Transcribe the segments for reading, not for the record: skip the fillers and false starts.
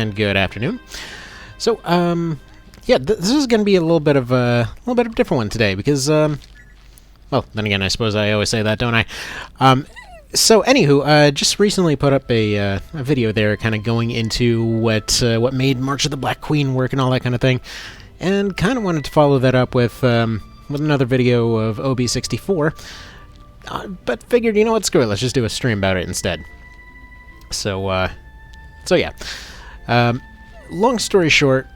and good afternoon. So, yeah, this is going to be a little bit of a different one today because, well, then again, I suppose I always say that, don't I? So, anywho, just recently put up a video there, kind of going into what made March of the Black Queen work and all that kind of thing, and kind of wanted to follow that up with another video of OB64. But figured, you know what, screw it, let's just do a stream about it instead. So yeah. Long story short,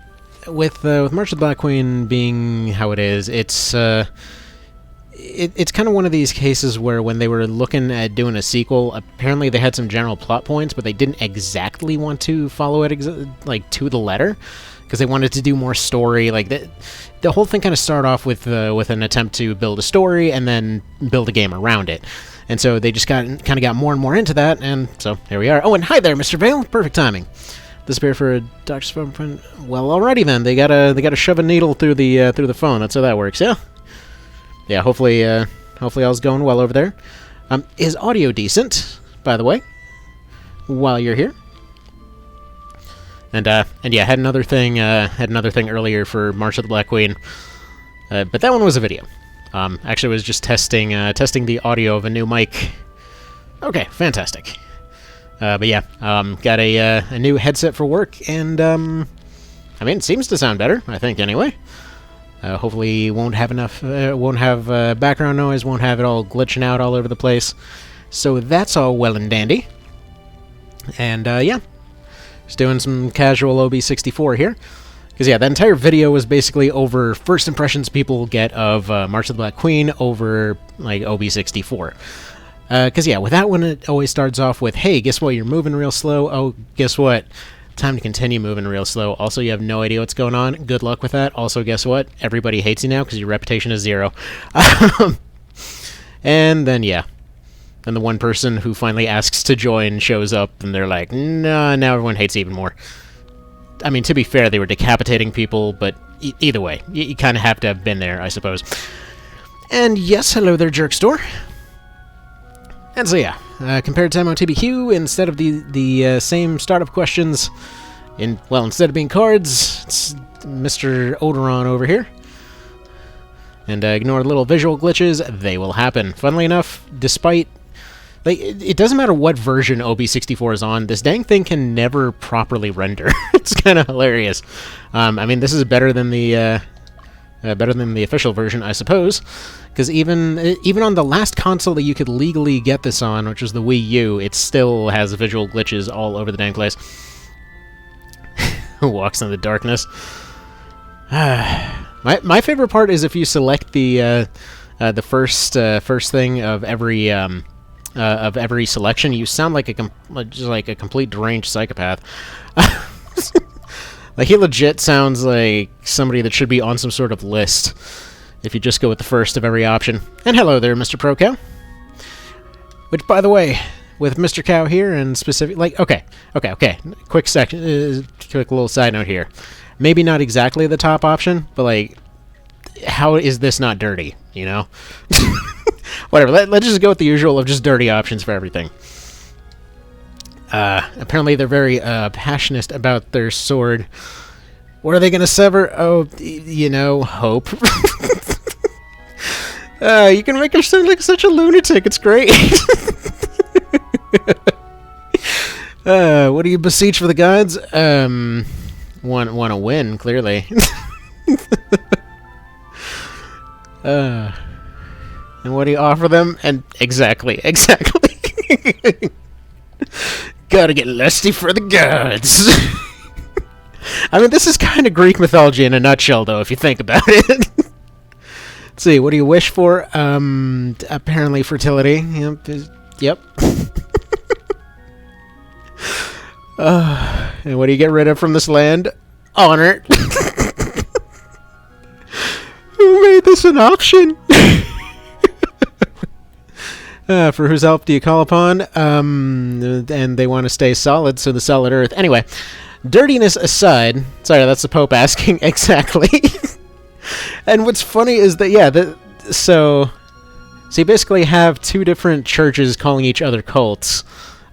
with March of the Black Queen being how it is, it's kind of one of these cases where when they were looking at doing a sequel, apparently they had some general plot points, but they didn't exactly want to follow it like to the letter, because they wanted to do more story. Like the whole thing kind of started off with an attempt to build a story and then build a game around it. And so they just got more and more into that, and so here we are. Oh, and hi there, Mr. Vale. Perfect timing. Disappear for a doctor's phone. Well, alrighty then. They gotta shove a needle through the phone. That's how that works. Yeah. Yeah. Hopefully all's going well over there. Is audio decent, by the way? While you're here. And yeah, had another thing earlier for March of the Black Queen, but that one was a video. Actually, was just testing the audio of a new mic. Okay, fantastic. But yeah, got a new headset for work, and I mean, it seems to sound better, I think, anyway. Hopefully, won't have background noise, won't have it all glitching out all over the place. So that's all well and dandy. And yeah. Just doing some casual OB64 here. Because, yeah, that entire video was basically over first impressions people get of March of the Black Queen over, like, OB64. Because, yeah, with that one, it always starts off with, hey, guess what, you're moving real slow. Oh, guess what, time to continue moving real slow. Also, you have no idea what's going on. Good luck with that. Also, guess what, everybody hates you now because your reputation is 0. And then, yeah. And the one person who finally asks to join shows up, and they're like, nah, now everyone hates even more. I mean, to be fair, they were decapitating people, but either way, you kind of have to have been there, I suppose. And yes, hello there, Jerk Store. And so yeah, compared to MOTBQ, instead of the same startup questions, instead of being cards, it's Mr. Odoron over here. And ignore the little visual glitches, they will happen. Funnily enough, despite... Like, it doesn't matter what version OB64 is on, this dang thing can never properly render. It's kind of hilarious. I mean, this is better than the official version, I suppose, because even on the last console that you could legally get this on, which is the Wii U, it still has visual glitches all over the dang place. Who walks in the darkness? My favorite part is if you select the first thing of every selection, you sound like just like a complete deranged psychopath. Like, he legit sounds like somebody that should be on some sort of list if you just go with the first of every option. And hello there, Mr. Pro Cow. Which, by the way, with Mr. Cow here and specific, like, okay. Quick little side note here. Maybe not exactly the top option, but like, how is this not dirty? You know. Whatever, let's just go with the usual of just dirty options for everything. Apparently they're very passionate about their sword. What are they going to sever? Oh, you know, hope. You can make her sound like such a lunatic, it's great. What do you beseech for the gods? Want to win, clearly. And what do you offer them? And exactly. Gotta get lusty for the gods. I mean, this is kind of Greek mythology in a nutshell, though, if you think about it. Let's see, what do you wish for? Apparently fertility. Yep. And what do you get rid of from this land? Honor. Who made this an option? For whose help do you call upon? And they want to stay solid, so the solid earth. Anyway, dirtiness aside... Sorry, that's the Pope asking. Exactly. And what's funny is that, yeah, so you basically have two different churches calling each other cults.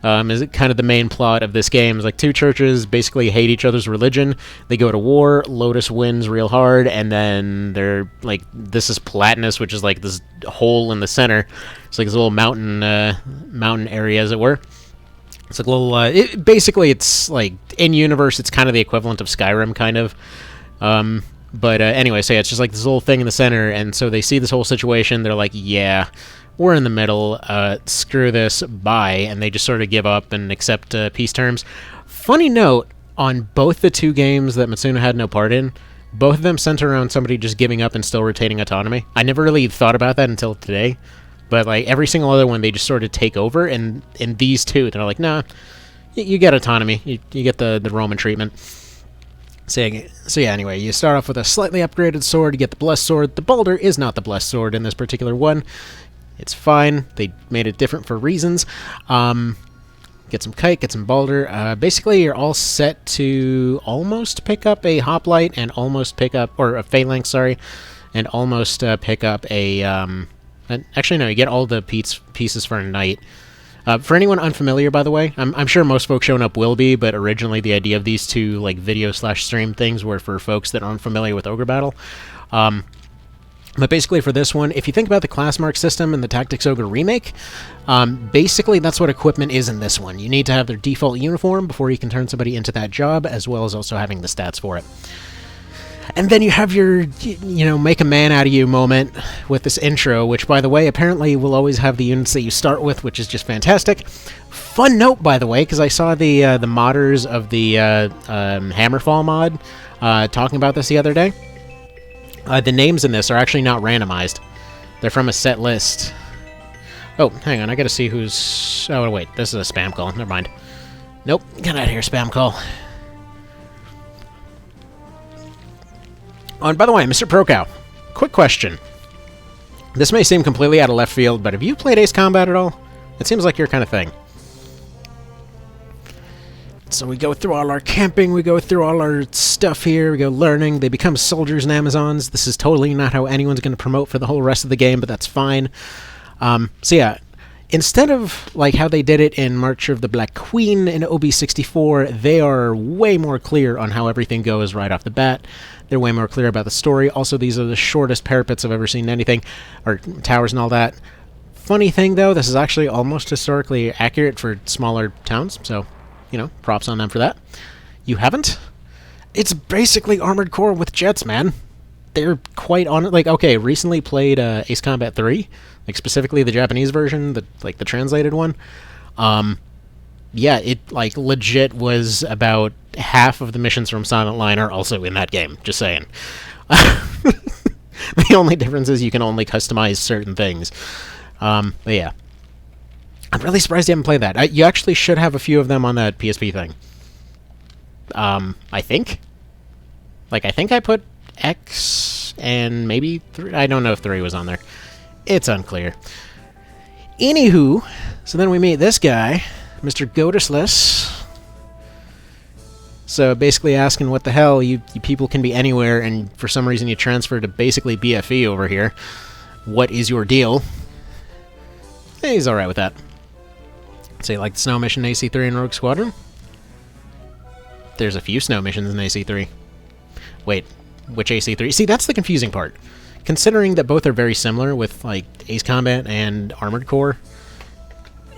is kind of the main plot of this game. It's like two churches basically hate each other's religion. They go to war. Lotus wins real hard, and then they're like, this is Platinus, which is like this hole in the center. It's like this little mountain area, as it were. It's like a little. Basically, it's like in universe, it's kind of the equivalent of Skyrim, kind of. But anyway, so yeah, it's just like this little thing in the center, and so they see this whole situation. They're like, yeah, we're in the middle, screw this, bye, and they just sort of give up and accept peace terms. Funny note, on both the two games that Matsuno had no part in, both of them center around somebody just giving up and still retaining autonomy. I never really thought about that until today, but like every single other one, they just sort of take over, and in these two, they're like, nah, you get autonomy, you get the Roman treatment. So yeah, anyway, you start off with a slightly upgraded sword, you get the Blessed Sword. The Balder is not the Blessed Sword in this particular one. It's fine. They made it different for reasons. Get some Kite, get some Balder. Basically, you're all set to almost pick up a Hoplite and almost pick up, or a Phalanx, sorry, and almost pick up a... actually, no, you get all the pieces for a Knight. For anyone unfamiliar, by the way, I'm sure most folks showing up will be, but originally the idea of these two like video/stream things were for folks that aren't familiar with Ogre Battle. But basically for this one, if you think about the class mark system in the Tactics Ogre remake, basically that's what equipment is in this one. You need to have their default uniform before you can turn somebody into that job, as well as also having the stats for it. And then you have your, you know, make a man out of you moment with this intro, which, by the way, apparently will always have the units that you start with, which is just fantastic. Fun note, by the way, because I saw the modders of the Hammerfall mod talking about this the other day. The names in this are actually not randomized. They're from a set list. Oh, hang on, I gotta see who's... Oh, wait, this is a spam call. Never mind. Nope, get out of here, spam call. Oh, and by the way, Mr. Prokow, quick question. This may seem completely out of left field, but have you played Ace Combat at all? It seems like your kind of thing. So we go through all our camping, we go through all our stuff here, we go learning, they become soldiers and Amazons. This is totally not how anyone's going to promote for the whole rest of the game, but that's fine. So yeah, instead of like how they did it in March of the Black Queen in OB64, they are way more clear on how everything goes right off the bat. They're way more clear about the story. Also, these are the shortest parapets I've ever seen in anything, or towers and all that. Funny thing, though, this is actually almost historically accurate for smaller towns, so, you know, props on them for that. You haven't? It's basically Armored Core with jets, man. They're quite on it. Like, okay, recently played Ace Combat 3, like specifically the Japanese version, the translated one. Yeah, it, like, legit was about half of the missions from Silent Line are also in that game, just saying. The only difference is you can only customize certain things. But yeah. I'm really surprised you haven't played that. You actually should have a few of them on that PSP thing. I think. Like, I think I put X and maybe 3. I don't know if 3 was on there. It's unclear. Anywho, so then we meet this guy, Mr. Goatless. So basically asking what the hell, you people can be anywhere, and for some reason you transfer to basically BFE over here. What is your deal? He's alright with that. So you like the snow mission in AC3 and Rogue Squadron? There's a few snow missions in AC3. Wait, which AC3? See, that's the confusing part. Considering that both are very similar with, like, Ace Combat and Armored Core,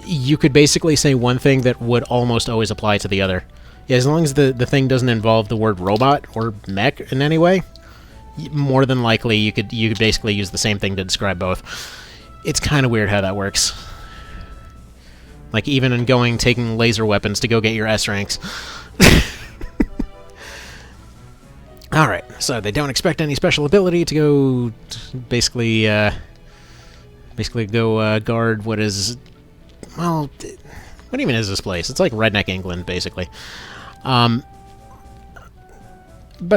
you could basically say one thing that would almost always apply to the other. As long as the thing doesn't involve the word robot or mech in any way, more than likely you could basically use the same thing to describe both. It's kind of weird how that works. Like, even in taking laser weapons to go get your S ranks. Alright, so they don't expect any special ability to go basically go guard what is... Well, what even is this place? It's like redneck England, basically. But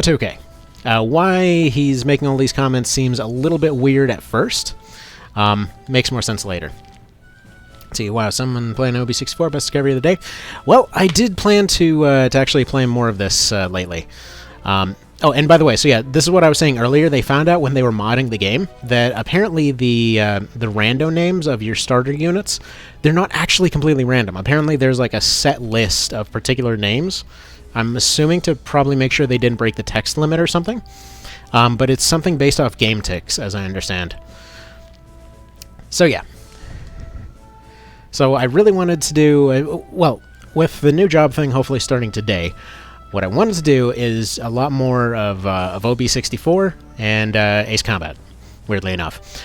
okay. Why he's making all these comments seems a little bit weird at first. Makes more sense later. Let's see, wow, someone playing OB64, best discovery of the day. Well, I did plan to actually play more of this lately. Oh, and by the way, so yeah, this is what I was saying earlier. They found out when they were modding the game that apparently the rando names of your starter units, they're not actually completely random. Apparently there's like a set list of particular names. I'm assuming to probably make sure they didn't break the text limit or something. But it's something based off game ticks, as I understand. So yeah. So I really wanted to do, well, with the new job thing hopefully starting today, what I wanted to do is a lot more of OB64 and Ace Combat, weirdly enough.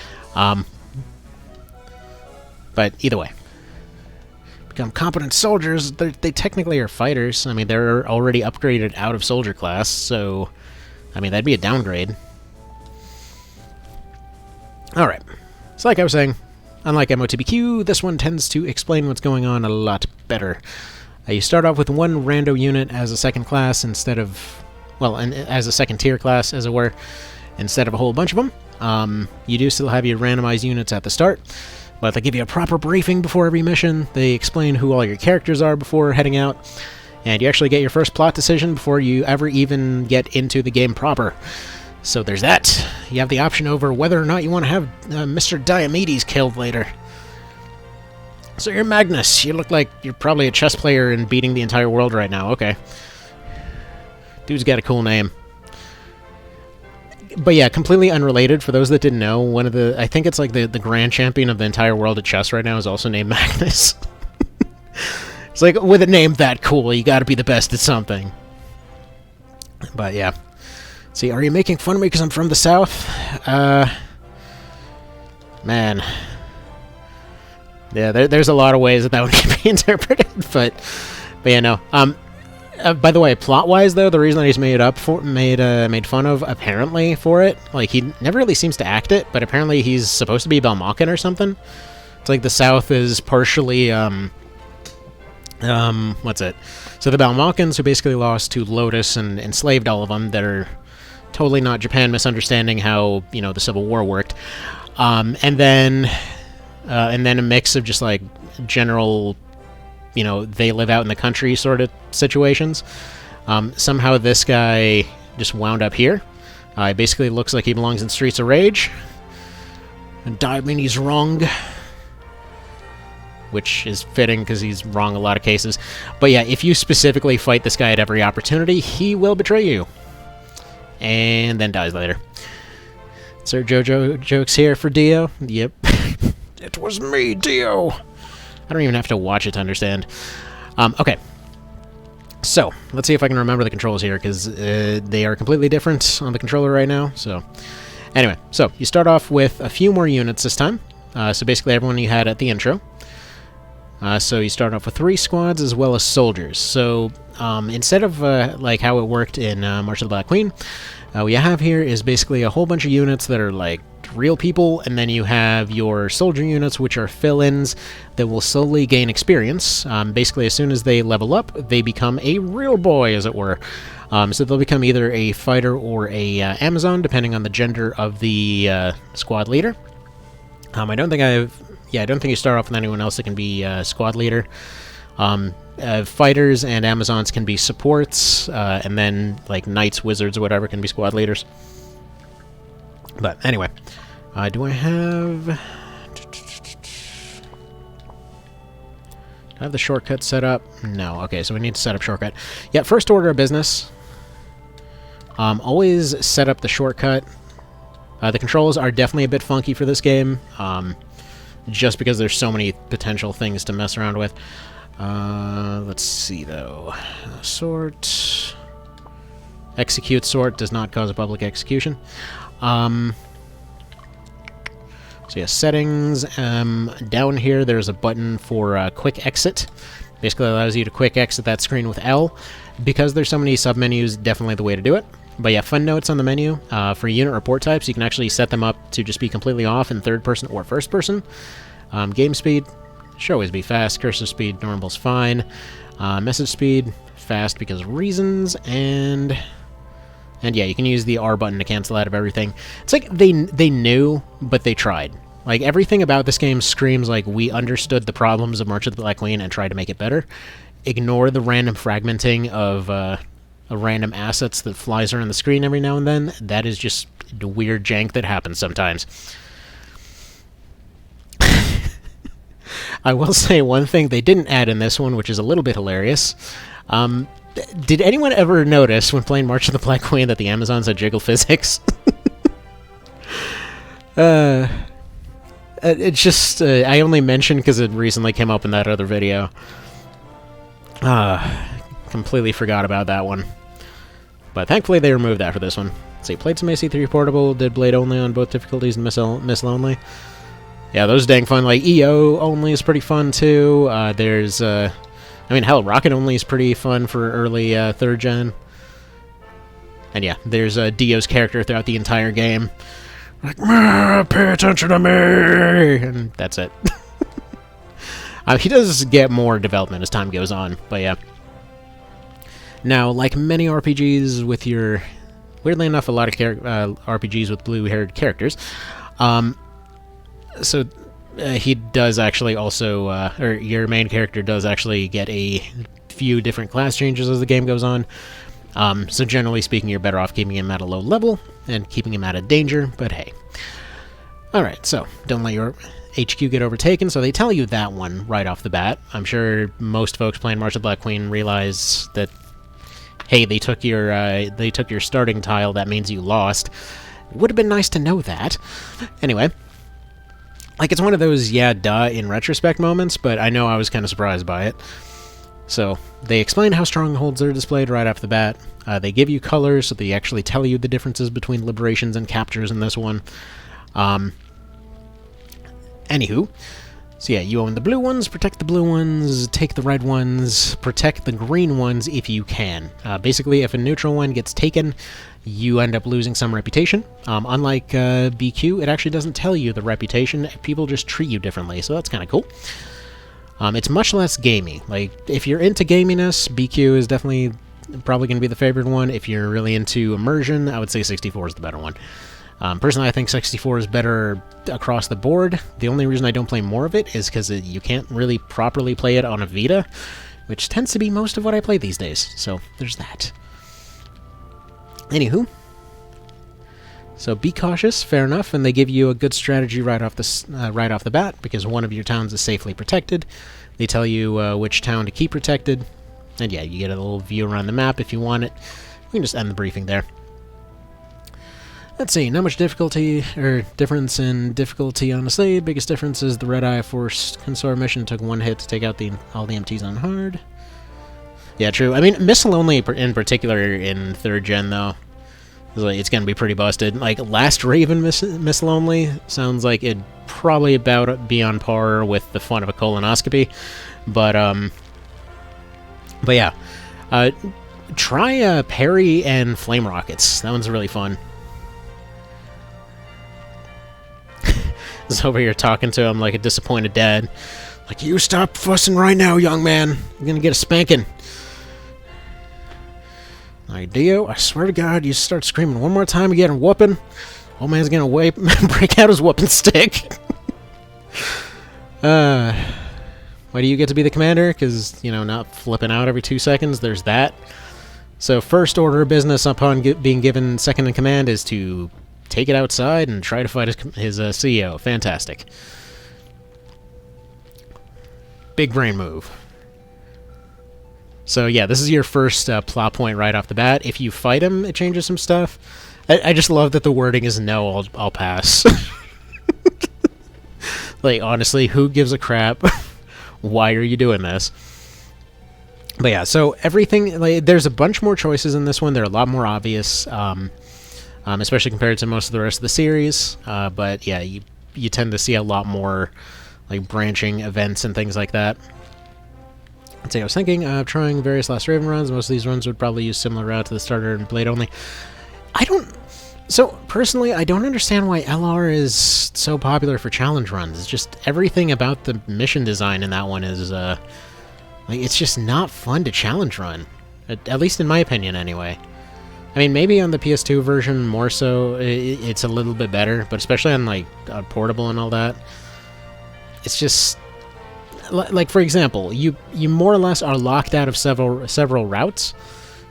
But either way. Become competent soldiers. They technically are fighters. I mean, they're already upgraded out of soldier class, so... I mean, that'd be a downgrade. Alright. So like I was saying, unlike MOTBQ, this one tends to explain what's going on a lot better. You start off with one rando unit as a second class instead of... Well, as a second tier class, as it were, instead of a whole bunch of them. You do still have your randomized units at the start, but they give you a proper briefing before every mission. They explain who all your characters are before heading out, and you actually get your first plot decision before you ever even get into the game proper. So there's that. You have the option over whether or not you want to have Mr. Diomedes killed later. So you're Magnus. You look like you're probably a chess player and beating the entire world right now. Okay. Dude's got a cool name. But yeah, completely unrelated, for those that didn't know, one of the... I think it's like the grand champion of the entire world at chess right now is also named Magnus. It's like, with a name that cool, you gotta be the best at something. But yeah. See, are you making fun of me because I'm from the South? Man. Yeah, there's a lot of ways that one can be interpreted, but yeah, no. By the way, plot-wise, though, the reason that he's made fun of, apparently, for it, like, he never really seems to act it, but apparently he's supposed to be Belmoccan or something. It's like the South is partially, what's it? So the Belmoccans, who basically lost to Lotus and enslaved all of them, that are totally not Japan misunderstanding how, you know, the Civil War worked. And then a mix of just, like, general... you know, they live out in the country sort of situations. Somehow this guy just wound up here. It basically looks like he belongs in Streets of Rage. And Diomedes wrong. Which is fitting, because he's wrong in a lot of cases. But yeah, if you specifically fight this guy at every opportunity, he will betray you. And then dies later. Sir Jojo jokes here for Dio. Yep. It was me, Dio! I don't even have to watch it to understand. Okay. So, let's see if I can remember the controls here, because they are completely different on the controller right now. So, anyway. So, you start off with a few more units this time. So, basically everyone you had at the intro. So, you start off with 3 squads as well as soldiers. So, instead of like how it worked in March of the Black Queen, what you have here is basically a whole bunch of units that are like real people, and then you have your soldier units, which are fill-ins that will slowly gain experience. Basically, as soon as they level up, they become a real boy, as it were. So they'll become either a fighter or a Amazon, depending on the gender of the squad leader. I don't think you start off with anyone else that can be squad leader. Fighters and Amazons can be supports, and then like knights, wizards, or whatever can be squad leaders. But anyway, do I have the shortcut set up? No. Okay, so we need to set up shortcut. Yeah, first order of business. Always set up the shortcut. The controls are definitely a bit funky for this game, just because there's so many potential things to mess around with. Let's see, though. Sort. Execute sort does not cause a public execution. So yeah, settings. Down here, there's a button for quick exit. Basically allows you to quick exit that screen with L. Because there's so many submenus, definitely the way to do it. But yeah, fun notes on the menu. For unit report types, you can actually set them up to just be completely off in third person or first person. Game speed should always be fast. Cursor speed, normal's fine. Message speed, fast because of reasons, and yeah, you can use the R button to cancel out of everything. It's like they knew, but they tried. Like, everything about this game screams like, we understood the problems of March of the Black Queen and tried to make it better. Ignore the random fragmenting of of random assets that flies around the screen every now and then. That is just the weird jank that happens sometimes. I will say one thing they didn't add in this one, which is a little bit hilarious. Did anyone ever notice when playing March of the Black Queen that the Amazons had jiggle physics? It's just, I only mentioned because it recently came up in that other video. Completely forgot about that one. But thankfully they removed that for this one. So you played some AC3 Portable, did Blade only on both difficulties and Missile only. Yeah, those dang fun. Like, EO only is pretty fun, too. There's, I mean, hell, Rocket only is pretty fun for early 3rd gen. And yeah, there's Dio's character throughout the entire game. Like, pay attention to me! And that's it. He does get more development as time goes on, but yeah. Now, like many RPGs with your... Weirdly enough, a lot of RPGs with blue-haired characters. So, he does actually also... or your main character does actually get a few different class changes as the game goes on. So generally speaking, you're better off keeping him at a low level and keeping him out of danger, but hey. Alright, so, don't let your HQ get overtaken, so they tell you that one right off the bat. I'm sure most folks playing March of the Black Queen realize that, hey, they took your starting tile, that means you lost. Would have been nice to know that. Anyway, like, it's one of those, yeah, duh, in retrospect moments, but I know I was kind of surprised by it. So, they explain how Strongholds are displayed right off the bat. They give you colors, so they actually tell you the differences between liberations and captures in this one. Anywho, so yeah, you own the blue ones, protect the blue ones, take the red ones, protect the green ones if you can. Basically, if a neutral one gets taken, you end up losing some reputation. Unlike BQ, it actually doesn't tell you the reputation. People just treat you differently, so that's kind of cool. It's much less gamey. Like, if you're into gaminess, BQ is definitely probably going to be the favorite one. If you're really into immersion, I would say 64 is the better one. Personally, I think 64 is better across the board. The only reason I don't play more of it is because you can't really properly play it on a Vita, which tends to be most of what I play these days. So, there's that. Anywho. So be cautious, fair enough, and they give you a good strategy right off the bat, because one of your towns is safely protected. They tell you which town to keep protected, and yeah, you get a little view around the map if you want it. We can just end the briefing there. Let's see, not much difficulty, or difference in difficulty, honestly. Biggest difference is the Red Eye Force Consort mission took one hit to take out all the MTs on hard. Yeah, true. I mean, Missile only in particular in 3rd gen, though. It's going to be pretty busted. Like, Last Raven Missile only sounds like it'd probably about be on par with the fun of a colonoscopy. But yeah. Try Parry and Flame Rockets. That one's really fun. He's over here talking to him like a disappointed dad. Like, you stop fussing right now, young man. You're going to get a spanking. Like, Dio, I swear to God, you start screaming one more time, you get a whooping, old man's gonna break out his whooping stick. Why do you get to be the commander? Because, you know, not flipping out every 2 seconds, there's that. So first order of business upon being given second in command is to take it outside and try to fight his CEO. Fantastic. Big brain move. So yeah, this is your first plot point right off the bat. If you fight him, it changes some stuff. I just love that the wording is no, I'll pass. Like, honestly, who gives a crap? Why are you doing this? But yeah, so everything, like, there's a bunch more choices in this one. They're a lot more obvious, especially compared to most of the rest of the series. But yeah, you tend to see a lot more like branching events and things like that. Let's see, I was thinking of trying various Last Raven runs. Most of these runs would probably use similar route to the starter and Blade only. So, personally, I don't understand why LR is so popular for challenge runs. It's just everything about the mission design in that one is, like, it's just not fun to challenge run. At least in my opinion, anyway. I mean, maybe on the PS2 version more so, it's a little bit better, but especially on, like, portable and all that, it's just... Like, for example, you more or less are locked out of several routes,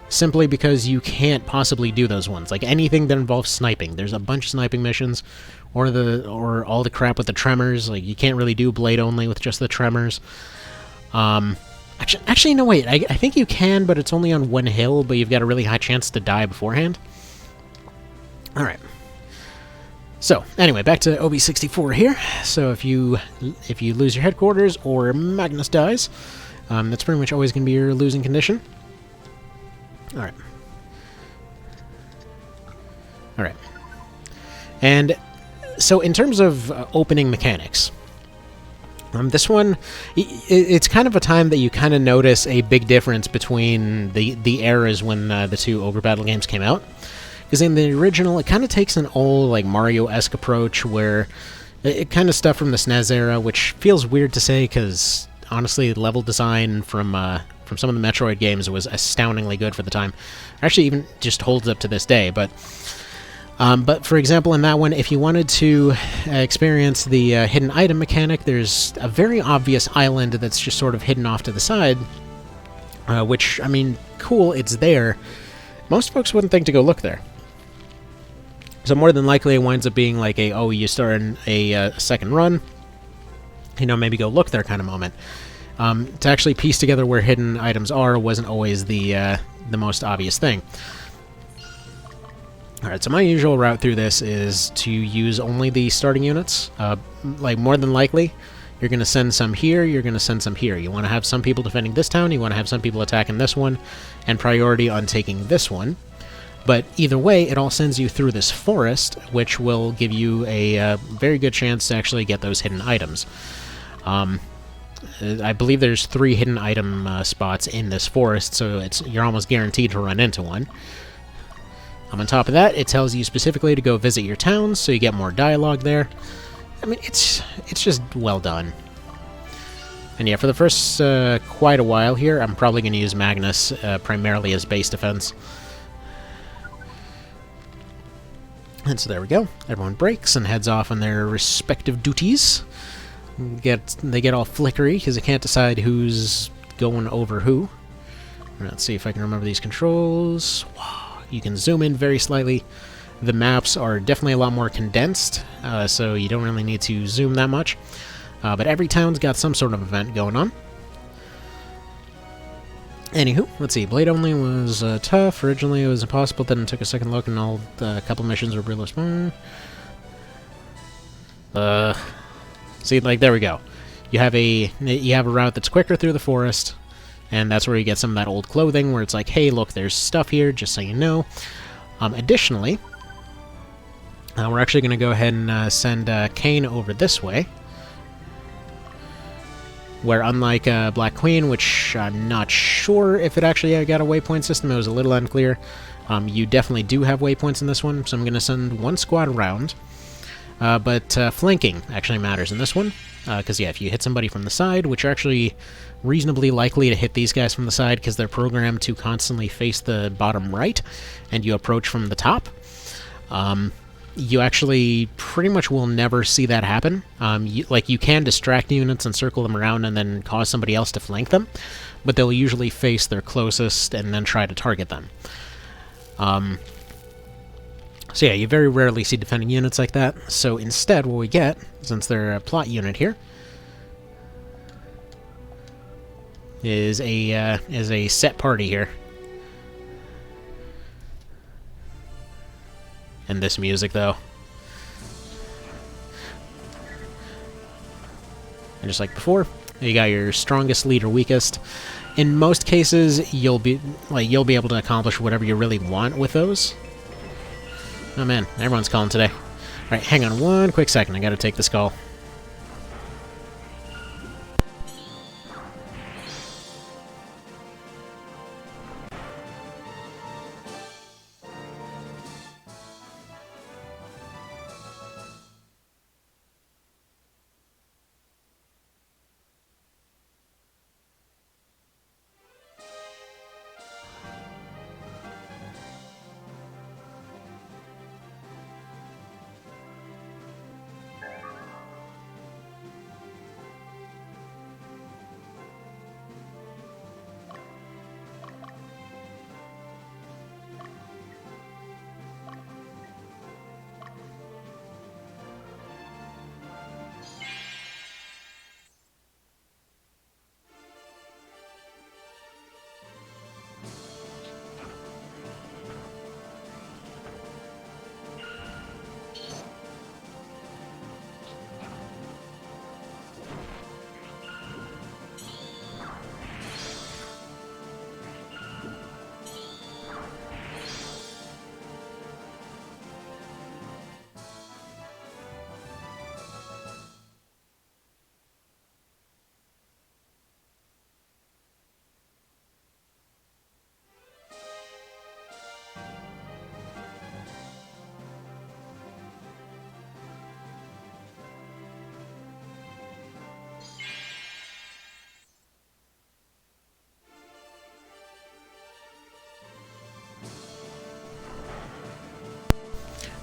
simply because you can't possibly do those ones. Like anything that involves sniping, there's a bunch of sniping missions, or all the crap with the tremors. Like you can't really do blade only with just the tremors. Actually, no, wait. I think you can, but it's only on one hill, but you've got a really high chance to die beforehand. Alright. So, anyway, back to OB64 here. So if you lose your headquarters or Magnus dies, that's pretty much always going to be your losing condition. Alright. Alright. And so in terms of opening mechanics, this one, it's kind of a time that you kind of notice a big difference between the eras when the two Ogre Battle games came out. Because in the original, it kind of takes an old, like, Mario-esque approach where it kind of stuff from the SNES era, which feels weird to say because, honestly, level design from some of the Metroid games was astoundingly good for the time. Actually, even just holds up to this day, but for example, in that one, if you wanted to experience the hidden item mechanic, there's a very obvious island that's just sort of hidden off to the side, which, I mean, cool, it's there. Most folks wouldn't think to go look there. So more than likely it winds up being like you start a second run, maybe go look there kind of moment. To actually piece together where hidden items are wasn't always the most obvious thing. Alright, so my usual route through this is to use only the starting units. Like, more than likely, you're going to send some here, you're going to send some here. You want to have some people defending this town, you want to have some people attacking this one, and priority on taking this one. But either way, it all sends you through this forest, which will give you a very good chance to actually get those hidden items. I believe there's 3 hidden item spots in this forest, so you're almost guaranteed to run into one. On top of that, it tells you specifically to go visit your towns, so you get more dialogue there. I mean, it's just well done. And yeah, for the first quite a while here, I'm probably going to use Magnus primarily as base defense. And so there we go. Everyone breaks and heads off on their respective duties. They get all flickery because they can't decide who's going over who. Let's see if I can remember these controls. Wow. You can zoom in very slightly. The maps are definitely a lot more condensed, so you don't really need to zoom that much. But every town's got some sort of event going on. Anywho, let's see. Blade only was tough. Originally it was impossible, then it took a second look and a couple missions were real fun. See, like, there we go. You have a route that's quicker through the forest, and that's where you get some of that old clothing where it's like, hey, look, there's stuff here, just so you know. Additionally, we're actually going to go ahead and send Kane over this way, where unlike Black Queen, which I'm not sure if it actually got a waypoint system, it was a little unclear, you definitely do have waypoints in this one, so I'm going to send one squad around. But flanking actually matters in this one, because yeah, if you hit somebody from the side, which are actually reasonably likely to hit these guys from the side because they're programmed to constantly face the bottom right, and you approach from the top, you actually pretty much will never see that happen. You can distract units and circle them around and then cause somebody else to flank them, but they'll usually face their closest and then try to target them. So yeah, you very rarely see defending units like that. So instead, what we get, since they're a plot unit here, is a set party here. And this music, though. And just like before, you got your strongest leader, weakest. In most cases, you'll be able to accomplish whatever you really want with those. Oh man, everyone's calling today. Alright, hang on one quick second, I gotta take this call.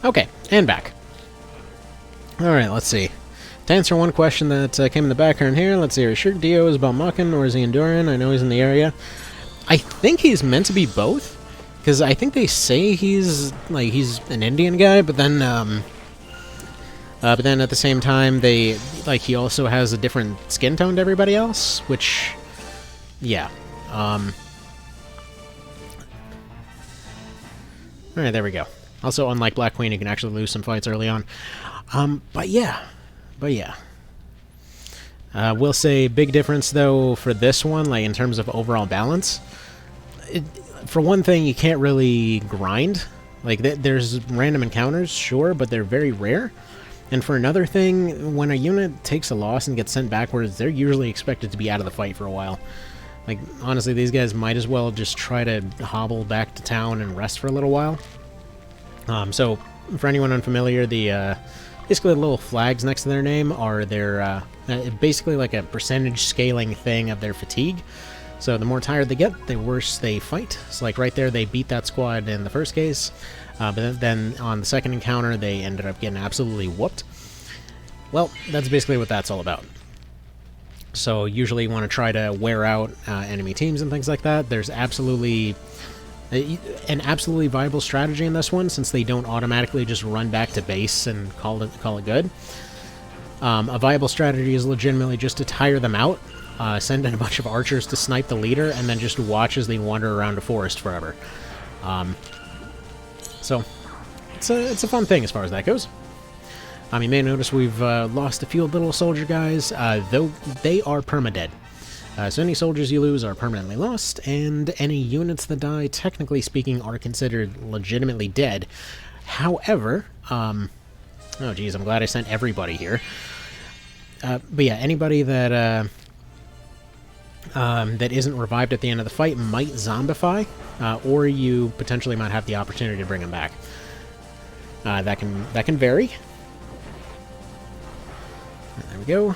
Okay, and back. Alright, let's see. To answer one question that came in the background here, let's see, are you sure Dio is Balmuckin or is he Enduran? I know he's in the area. I think he's meant to be both, because I think they say he's an Indian guy, but then at the same time he also has a different skin tone to everybody else, which, yeah. Alright, there we go. Also, unlike Black Queen, you can actually lose some fights early on. But yeah. We'll say big difference, though, for this one, like, in terms of overall balance. For one thing, you can't really grind. Like, there's random encounters, sure, but they're very rare. And for another thing, when a unit takes a loss and gets sent backwards, they're usually expected to be out of the fight for a while. Like, honestly, these guys might as well just try to hobble back to town and rest for a little while. So, for anyone unfamiliar, the basically the little flags next to their name are their basically like a percentage scaling thing of their fatigue. So the more tired they get, the worse they fight. So like right there, they beat that squad in the first case, but then on the second encounter, they ended up getting absolutely whooped. Well, that's basically what that's all about. So usually you want to try to wear out enemy teams and things like that. There's absolutely an absolutely viable strategy in this one, since they don't automatically just run back to base and call it good. A viable strategy is legitimately just to tire them out, send in a bunch of archers to snipe the leader, and then just watch as they wander around a forest forever. So it's a fun thing as far as that goes. You may notice we've lost a few little soldier guys, though they are permadead. So any soldiers you lose are permanently lost, and any units that die, technically speaking, are considered legitimately dead. However, oh geez, I'm glad I sent everybody here. But yeah, anybody that that isn't revived at the end of the fight might zombify, or you potentially might have the opportunity to bring them back. That can vary. There we go.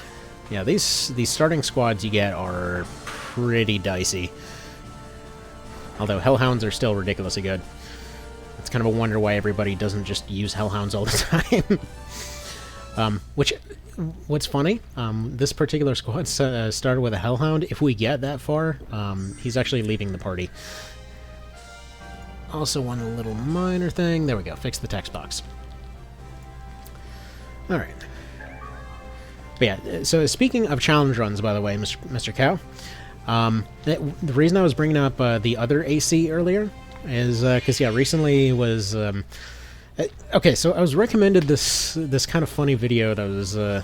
Yeah, these starting squads you get are pretty dicey. Although Hellhounds are still ridiculously good. It's kind of a wonder why everybody doesn't just use Hellhounds all the time. What's funny, this particular squad started with a Hellhound. If we get that far, he's actually leaving the party. Also, one little minor thing. There we go. Fix the text box. Alright. But yeah, so speaking of challenge runs, by the way, Mr. Cow, the reason I was bringing up the other AC earlier is because, yeah, recently was... okay, so I was recommended this kind of funny video that was... there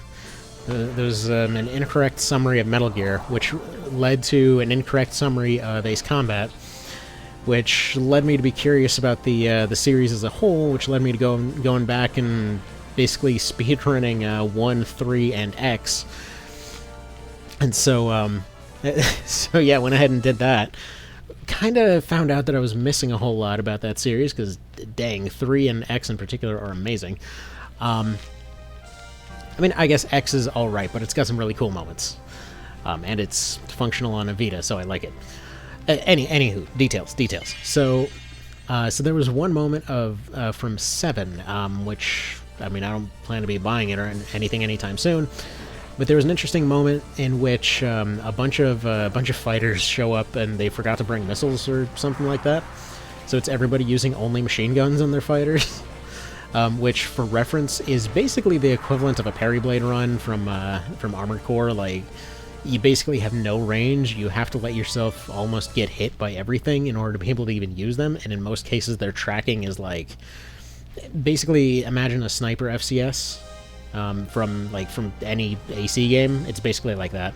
was an incorrect summary of Metal Gear, which led to an incorrect summary of Ace Combat, which led me to be curious about the series as a whole, which led me to going back and basically speedrunning 1, 3, and X. And so, so yeah, went ahead and did that. Kind of found out that I was missing a whole lot about that series, because, dang, 3 and X in particular are amazing. I mean, I guess X is alright, but it's got some really cool moments. And it's functional on a Vita, so I like it. Anywho, details. So there was one moment from 7, which... I mean, I don't plan to be buying it or anything anytime soon, but there was an interesting moment in which a bunch of fighters show up and they forgot to bring missiles or something like that. So it's everybody using only machine guns on their fighters, which, for reference, is basically the equivalent of a parry blade run from Armored Core. Like, you basically have no range. You have to let yourself almost get hit by everything in order to be able to even use them, and in most cases, their tracking is like... Basically, imagine a sniper FCS from any AC game. It's basically like that.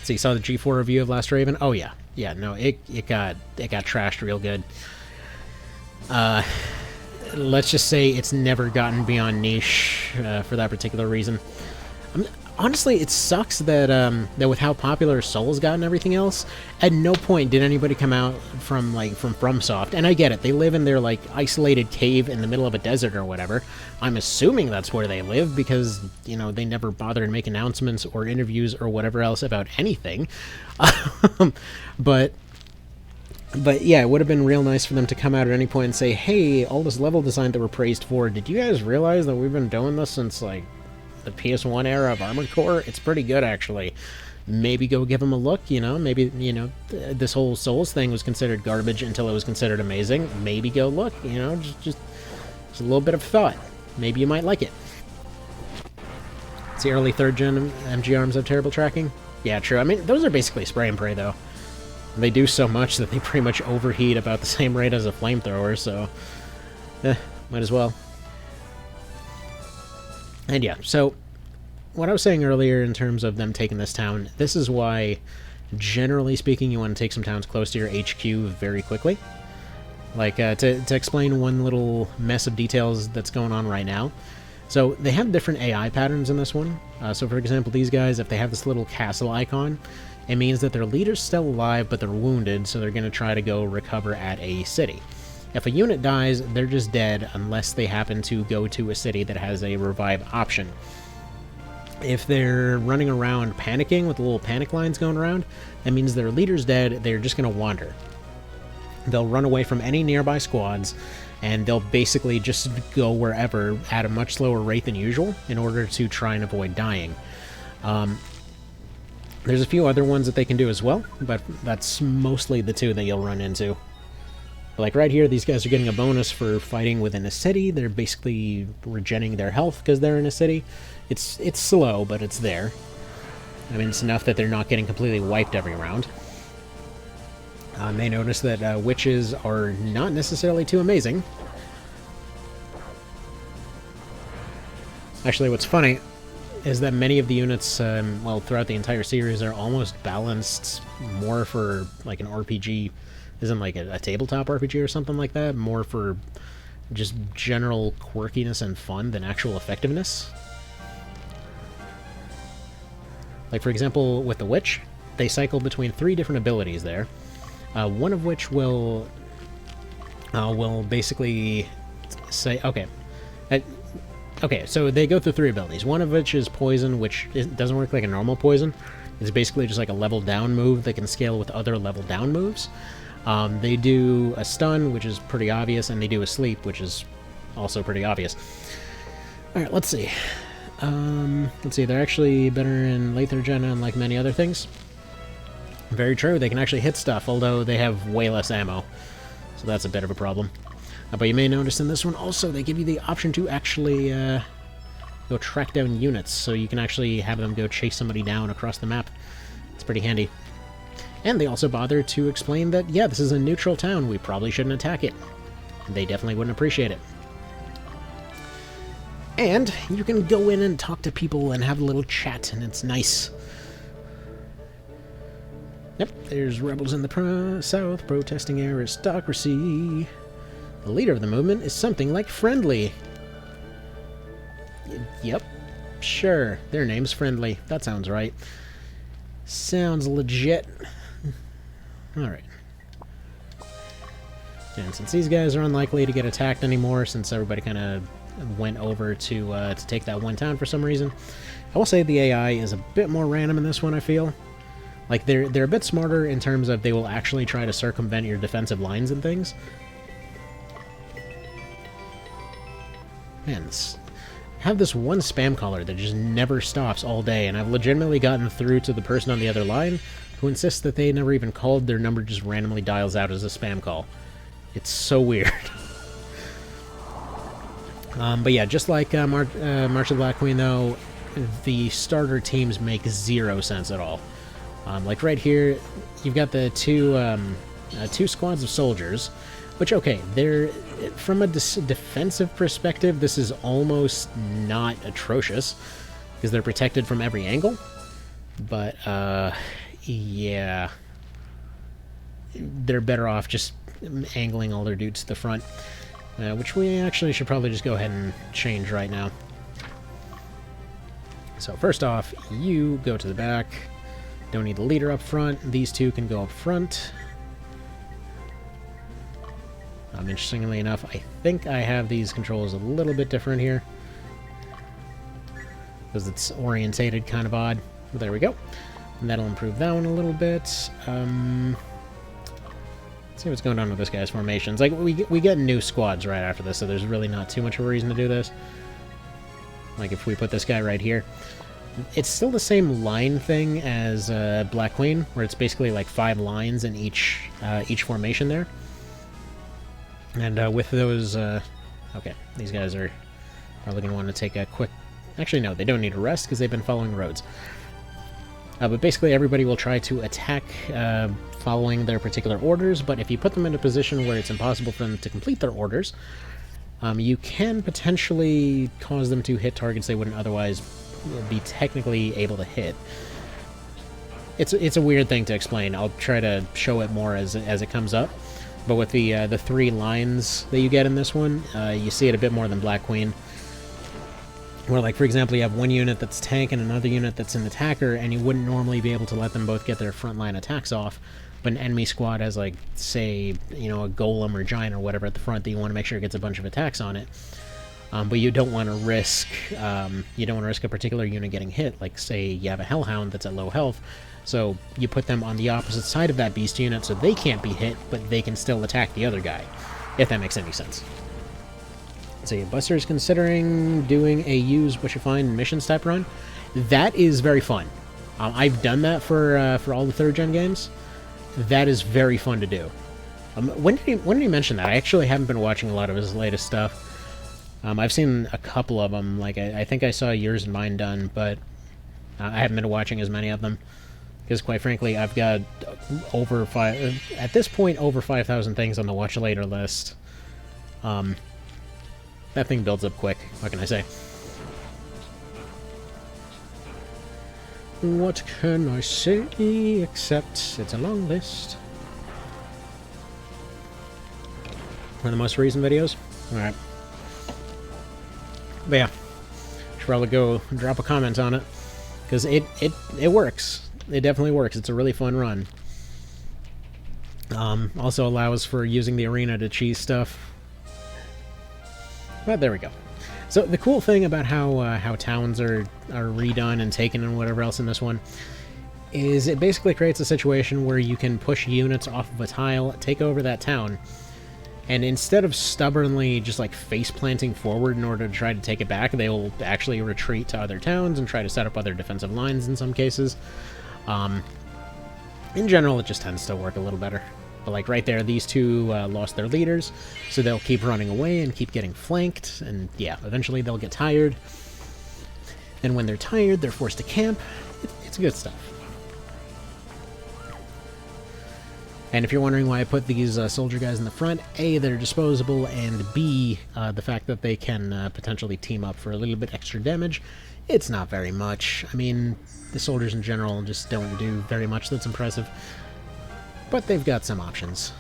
So you saw the G4 review of Last Raven? Oh yeah, no, it got trashed real good. Let's just say it's never gotten beyond niche for that particular reason. Honestly, it sucks that that with how popular Souls got and everything else, at no point did anybody come out from FromSoft. And I get it; they live in their isolated cave in the middle of a desert or whatever. I'm assuming that's where they live because they never bother to make announcements or interviews or whatever else about anything. But But yeah, it would have been real nice for them to come out at any point and say, hey, all this level design that we're praised for, did you guys realize that we've been doing this since, like, the PS1 era of Armored Core? It's pretty good, actually. Maybe go give them a look, you know? Maybe, you know, this whole Souls thing was considered garbage until it was considered amazing. Maybe go look, you know? Just a little bit of thought. Maybe you might like it. It's the early 3rd gen MG arms have terrible tracking. Yeah, true. I mean, those are basically spray and pray, though. They do so much that they pretty much overheat about the same rate as a flamethrower, so... might as well. And yeah, so... what I was saying earlier in terms of them taking this town, this is why, generally speaking, you want to take some towns close to your HQ very quickly. Like, to explain one little mess of details that's going on right now. So, they have different AI patterns in this one. So, for example, these guys, if they have this little castle icon, it means that their leader's still alive, but they're wounded, so they're going to try to go recover at a city. If a unit dies, they're just dead unless they happen to go to a city that has a revive option. If they're running around panicking with the little panic lines going around, that means their leader's dead, they're just going to wander. They'll run away from any nearby squads, and they'll basically just go wherever at a much slower rate than usual in order to try and avoid dying. There's a few other ones that they can do as well, but that's mostly the two that you'll run into. Like right here, these guys are getting a bonus for fighting within a city. They're basically regenerating their health because they're in a city. It's slow, but it's there. I mean, it's enough that they're not getting completely wiped every round. They notice that witches are not necessarily too amazing. Actually, what's funny is that many of the units, well, throughout the entire series, are almost balanced more for, like, an RPG, isn't like a tabletop RPG or something like that, more for just general quirkiness and fun than actual effectiveness. Like, for example, with the Witch, they cycle between 3 different abilities there, one of which will basically say, okay, so they go through 3 abilities, one of which is Poison, which doesn't work like a normal poison. It's basically just like a level down move that can scale with other level down moves. They do a Stun, which is pretty obvious, and they do a Sleep, which is also pretty obvious. Alright, let's see. They're actually better in late 3rd gen, unlike many other things. Very true, they can actually hit stuff, although they have way less ammo. So that's a bit of a problem. But you may notice in this one also, they give you the option to actually go track down units, so you can actually have them go chase somebody down across the map. It's pretty handy. And they also bother to explain that, yeah, this is a neutral town, we probably shouldn't attack it. They definitely wouldn't appreciate it. And you can go in and talk to people and have a little chat, and it's nice. Yep, there's rebels in the south protesting aristocracy. The leader of the movement is something like Friendly. Yep, sure, their name's Friendly. That sounds right. Sounds legit. Alright. And since these guys are unlikely to get attacked anymore, since everybody kind of went over to take that one town for some reason, I will say the AI is a bit more random in this one, I feel. Like, they're a bit smarter in terms of they will actually try to circumvent your defensive lines and things. Man, have this one spam caller that just never stops all day, and I've legitimately gotten through to the person on the other line who insists that they never even called, their number just randomly dials out as a spam call. It's so weird. But yeah, just like March of the Black Queen, though, the starter teams make 0 sense at all. Like right here, you've got the two squads of soldiers, which, okay, they're, from a defensive perspective, this is almost not atrocious, because they're protected from every angle. But, yeah, they're better off just angling all their dudes to the front, which we actually should probably just go ahead and change right now. So first off, you go to the back. Don't need the leader up front. These two can go up front. Interestingly enough, I think I have these controls a little bit different here, because it's orientated kind of odd. But there we go. And that'll improve that one a little bit. Let's see what's going on with this guy's formations. Like, we get new squads right after this, so there's really not too much of a reason to do this. Like, if we put this guy right here, it's still the same line thing as Black Queen, where it's basically like 5 lines in each formation there. And with those, okay, these guys are probably going to want to take a quick... Actually, no, they don't need a rest because they've been following roads. But basically, everybody will try to attack following their particular orders, but if you put them in a position where it's impossible for them to complete their orders, you can potentially cause them to hit targets they wouldn't otherwise be technically able to hit. It's a weird thing to explain. I'll try to show it more as it comes up. But with the 3 lines that you get in this one, you see it a bit more than Black Queen. Where, like, for example, you have one unit that's tank and another unit that's an attacker, and you wouldn't normally be able to let them both get their frontline attacks off. But an enemy squad has, like, say, you know, a golem or giant or whatever at the front that you want to make sure it gets a bunch of attacks on it. But you don't want to risk a particular unit getting hit. Like, say, you have a Hellhound that's at low health, so you put them on the opposite side of that beast unit so they can't be hit, but they can still attack the other guy, if that makes any sense. So Buster's considering doing a use what you find missions type run. That is very fun. I've done that for all the 3rd gen games. That is very fun to do. When did he mention that? I actually haven't been watching a lot of his latest stuff. I've seen a couple of them. Like I think I saw yours and mine done, but I haven't been watching as many of them because, quite frankly, I've got over 5,000 things on the watch later list. That thing builds up quick. What can I say? What can I say except it's a long list. One of the most recent videos? Alright. But yeah. Should probably go drop a comment on it. Because it works. It definitely works. It's a really fun run. Also allows for using the arena to cheese stuff. But there we go. So the cool thing about how towns are redone and taken and whatever else in this one is it basically creates a situation where you can push units off of a tile, take over that town, and instead of stubbornly just like face planting forward in order to try to take it back, they will actually retreat to other towns and try to set up other defensive lines in some cases. In general, it just tends to work a little better. But like right there, these two lost their leaders, so they'll keep running away and keep getting flanked, and yeah, eventually they'll get tired. And when they're tired, they're forced to camp. It's good stuff. And if you're wondering why I put these soldier guys in the front, A, they're disposable, and B, the fact that they can potentially team up for a little bit extra damage, it's not very much. I mean, the soldiers in general just don't do very much that's impressive. But they've got some options.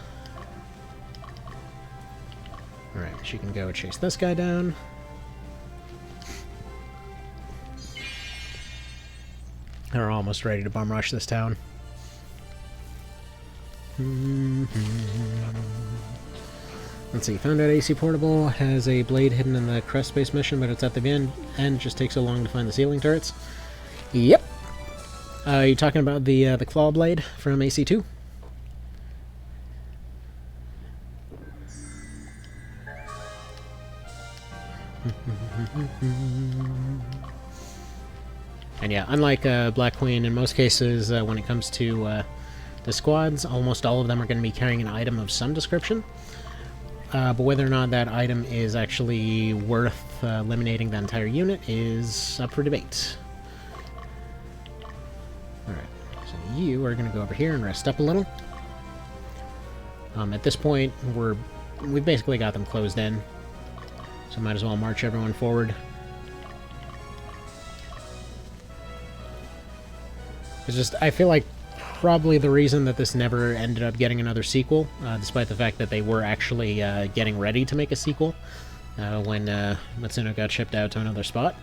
Alright, she can go chase this guy down. They're almost ready to bum rush this town. Let's see, found out AC Portable has a blade hidden in the crest space mission, but it's at the end, just takes so long to find the ceiling turrets. Yep. You're talking about the claw blade from AC2? And yeah, unlike Black Queen, in most cases, when it comes to the squads, almost all of them are going to be carrying an item of some description. But whether or not that item is actually worth eliminating the entire unit is up for debate. Alright, so you are going to go over here and rest up a little. At this point, we've basically got them closed in. So might as well march everyone forward. It's just, I feel like probably the reason that this never ended up getting another sequel, despite the fact that they were actually getting ready to make a sequel when Matsuno got shipped out to another spot.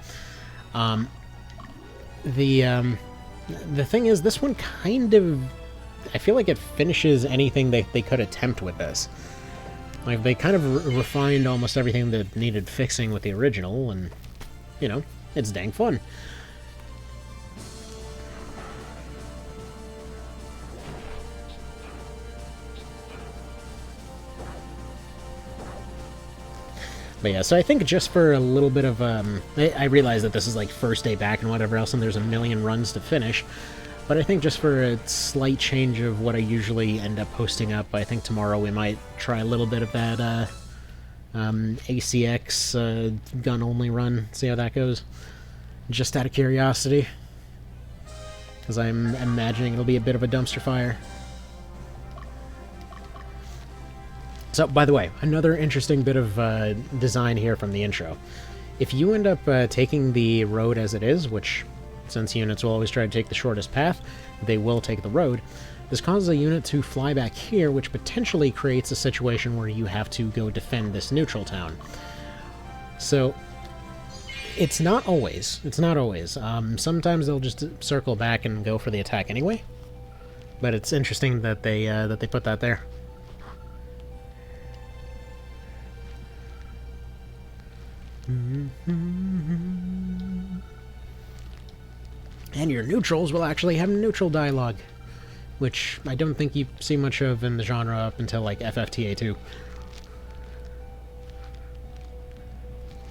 The thing is, this one kind of, I feel like it finishes anything they could attempt with this. Like, they kind of refined almost everything that needed fixing with the original, and, you know, it's dang fun. But yeah, so I think just for a little bit of, I realize that this is like first day back and whatever else, and there's a million runs to finish, but I think just for a slight change of what I usually end up posting up, I think tomorrow we might try a little bit of that, ACX, gun-only run, see how that goes. Just out of curiosity. Because I'm imagining it'll be a bit of a dumpster fire. So, by the way, another interesting bit of design here from the intro. If you end up taking the road as it is, which, since units will always try to take the shortest path, they will take the road, this causes a unit to fly back here, which potentially creates a situation where you have to go defend this neutral town. So, it's not always. It's not always. Sometimes they'll just circle back and go for the attack anyway. But it's interesting that they put that there. And your neutrals will actually have neutral dialogue, which I don't think you see much of in the genre up until like FFTA 2.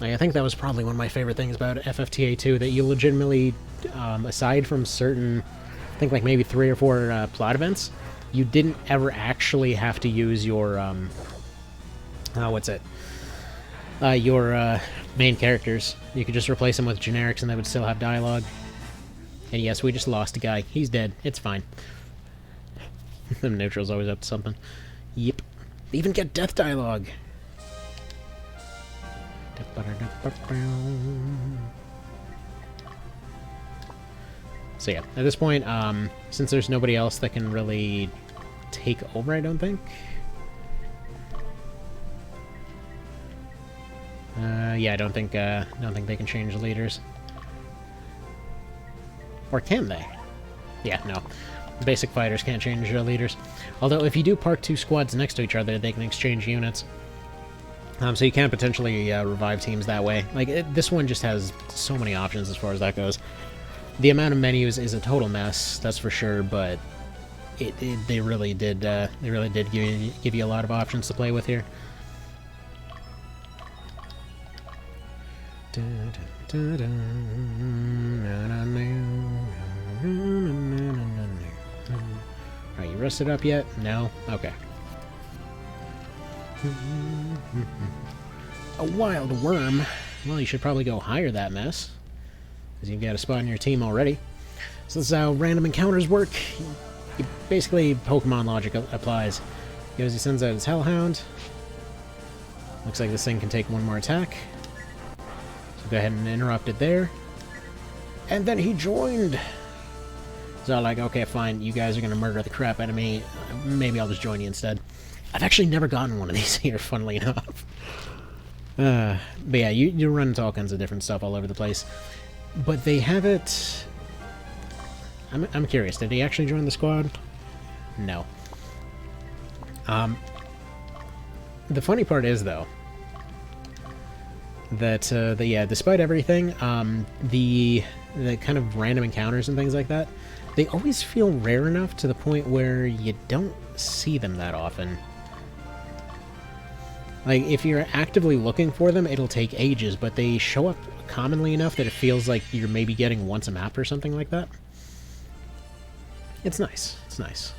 I think that was probably one of my favorite things about FFTA 2, that you legitimately, aside from certain, I think like maybe 3 or 4 plot events, you didn't ever actually have to use your, your main characters. You could just replace them with generics and they would still have dialogue. And yes, we just lost a guy. He's dead. It's fine. Them neutrals always up to something. Yep. They even get death dialogue. So yeah, at this point, since there's nobody else that can really take over, I don't think. Yeah, I don't think they can change leaders. Or can they? Yeah, no. Basic fighters can't change leaders. Although, if you do park 2 squads next to each other, they can exchange units. So you can potentially revive teams that way. Like, this one just has so many options as far as that goes. The amount of menus is a total mess, that's for sure, but they really did give you a lot of options to play with here. Are you rested up yet? No? Okay. A wild worm. Well, you should probably go hire that mess, because you've got a spot in your team already. So this is how random encounters work. Basically, Pokemon logic applies. He sends out his Hellhound. Looks like this thing can take 1 more attack. So go ahead and interrupt it there. And then he joined! So I'm like, okay, fine, you guys are going to murder the crap out of me. Maybe I'll just join you instead. I've actually never gotten one of these here, funnily enough. But yeah, you run into all kinds of different stuff all over the place. But they have it... I'm curious, did he actually join the squad? No. The funny part is, though, that, yeah, despite everything, the kind of random encounters and things like that, they always feel rare enough to the point where you don't see them that often. Like, if you're actively looking for them, it'll take ages, but they show up commonly enough that it feels like you're maybe getting once a map or something like that. It's nice. It's nice.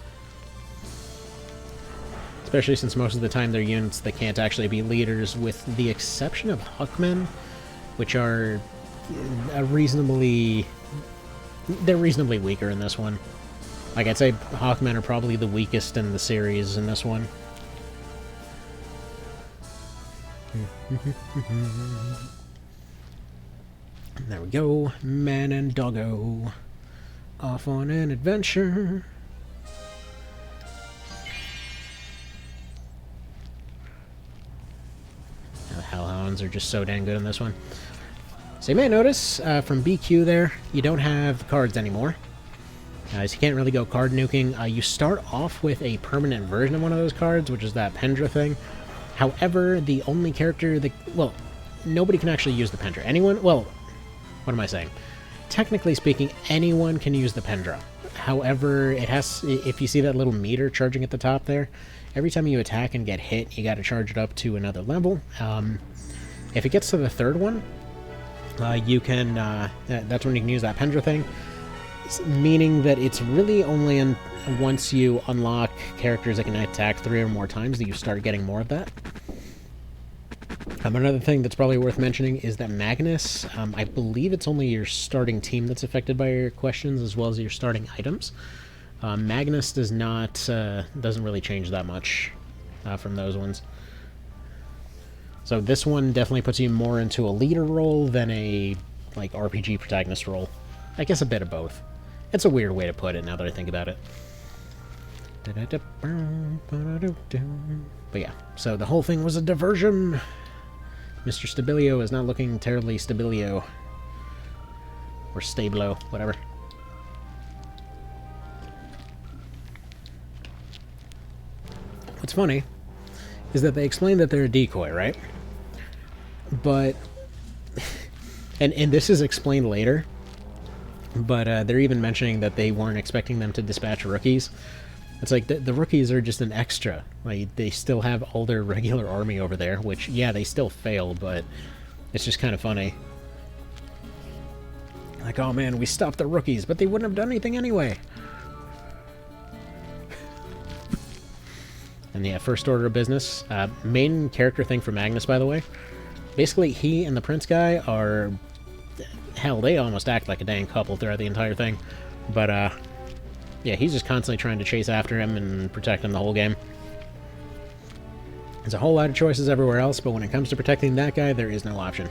Especially since most of the time they're units that can't actually be leaders, with the exception of Huckmen, which are reasonably weaker in this one. Like, I'd say Hawkmen are probably the weakest in the series in this one. There we go. Man and doggo. Off on an adventure. The Hellhounds are just so dang good in this one. So you may notice from BQ there, you don't have the cards anymore. So you can't really go card nuking. You start off with a permanent version of one of those cards, which is that Pendra thing. However, the only character that... Well, nobody can actually use the Pendra. Anyone... Well, what am I saying? Technically speaking, anyone can use the Pendra. However, it has... If you see that little meter charging at the top there, every time you attack and get hit, you gotta charge it up to another level. If it gets to the third one, you can, that's when you can use that Pendra thing, meaning that it's really only once you unlock characters that can attack 3 or more times that you start getting more of that. Another thing that's probably worth mentioning is that Magnus, I believe it's only your starting team that's affected by your questions as well as your starting items. Magnus doesn't really change that much from those ones. So this one definitely puts you more into a leader role than a like RPG protagonist role. I guess a bit of both. It's a weird way to put it now that I think about it. But yeah, so the whole thing was a diversion. Mr. Stabilio is not looking terribly stabilio. Or stablo, whatever. What's funny is that they explain that they're a decoy, right? But... and this is explained later, but they're even mentioning that they weren't expecting them to dispatch rookies. It's like, the rookies are just an extra. Like, they still have all their regular army over there, which, yeah, they still fail, but it's just kind of funny. Like, oh man, we stopped the rookies, but they wouldn't have done anything anyway. And yeah, first order of business. Main character thing for Magnus, by the way. Basically, he and the Prince guy are... Hell, they almost act like a dang couple throughout the entire thing. But, yeah, he's just constantly trying to chase after him and protect him the whole game. There's a whole lot of choices everywhere else, but when it comes to protecting that guy, there is no option.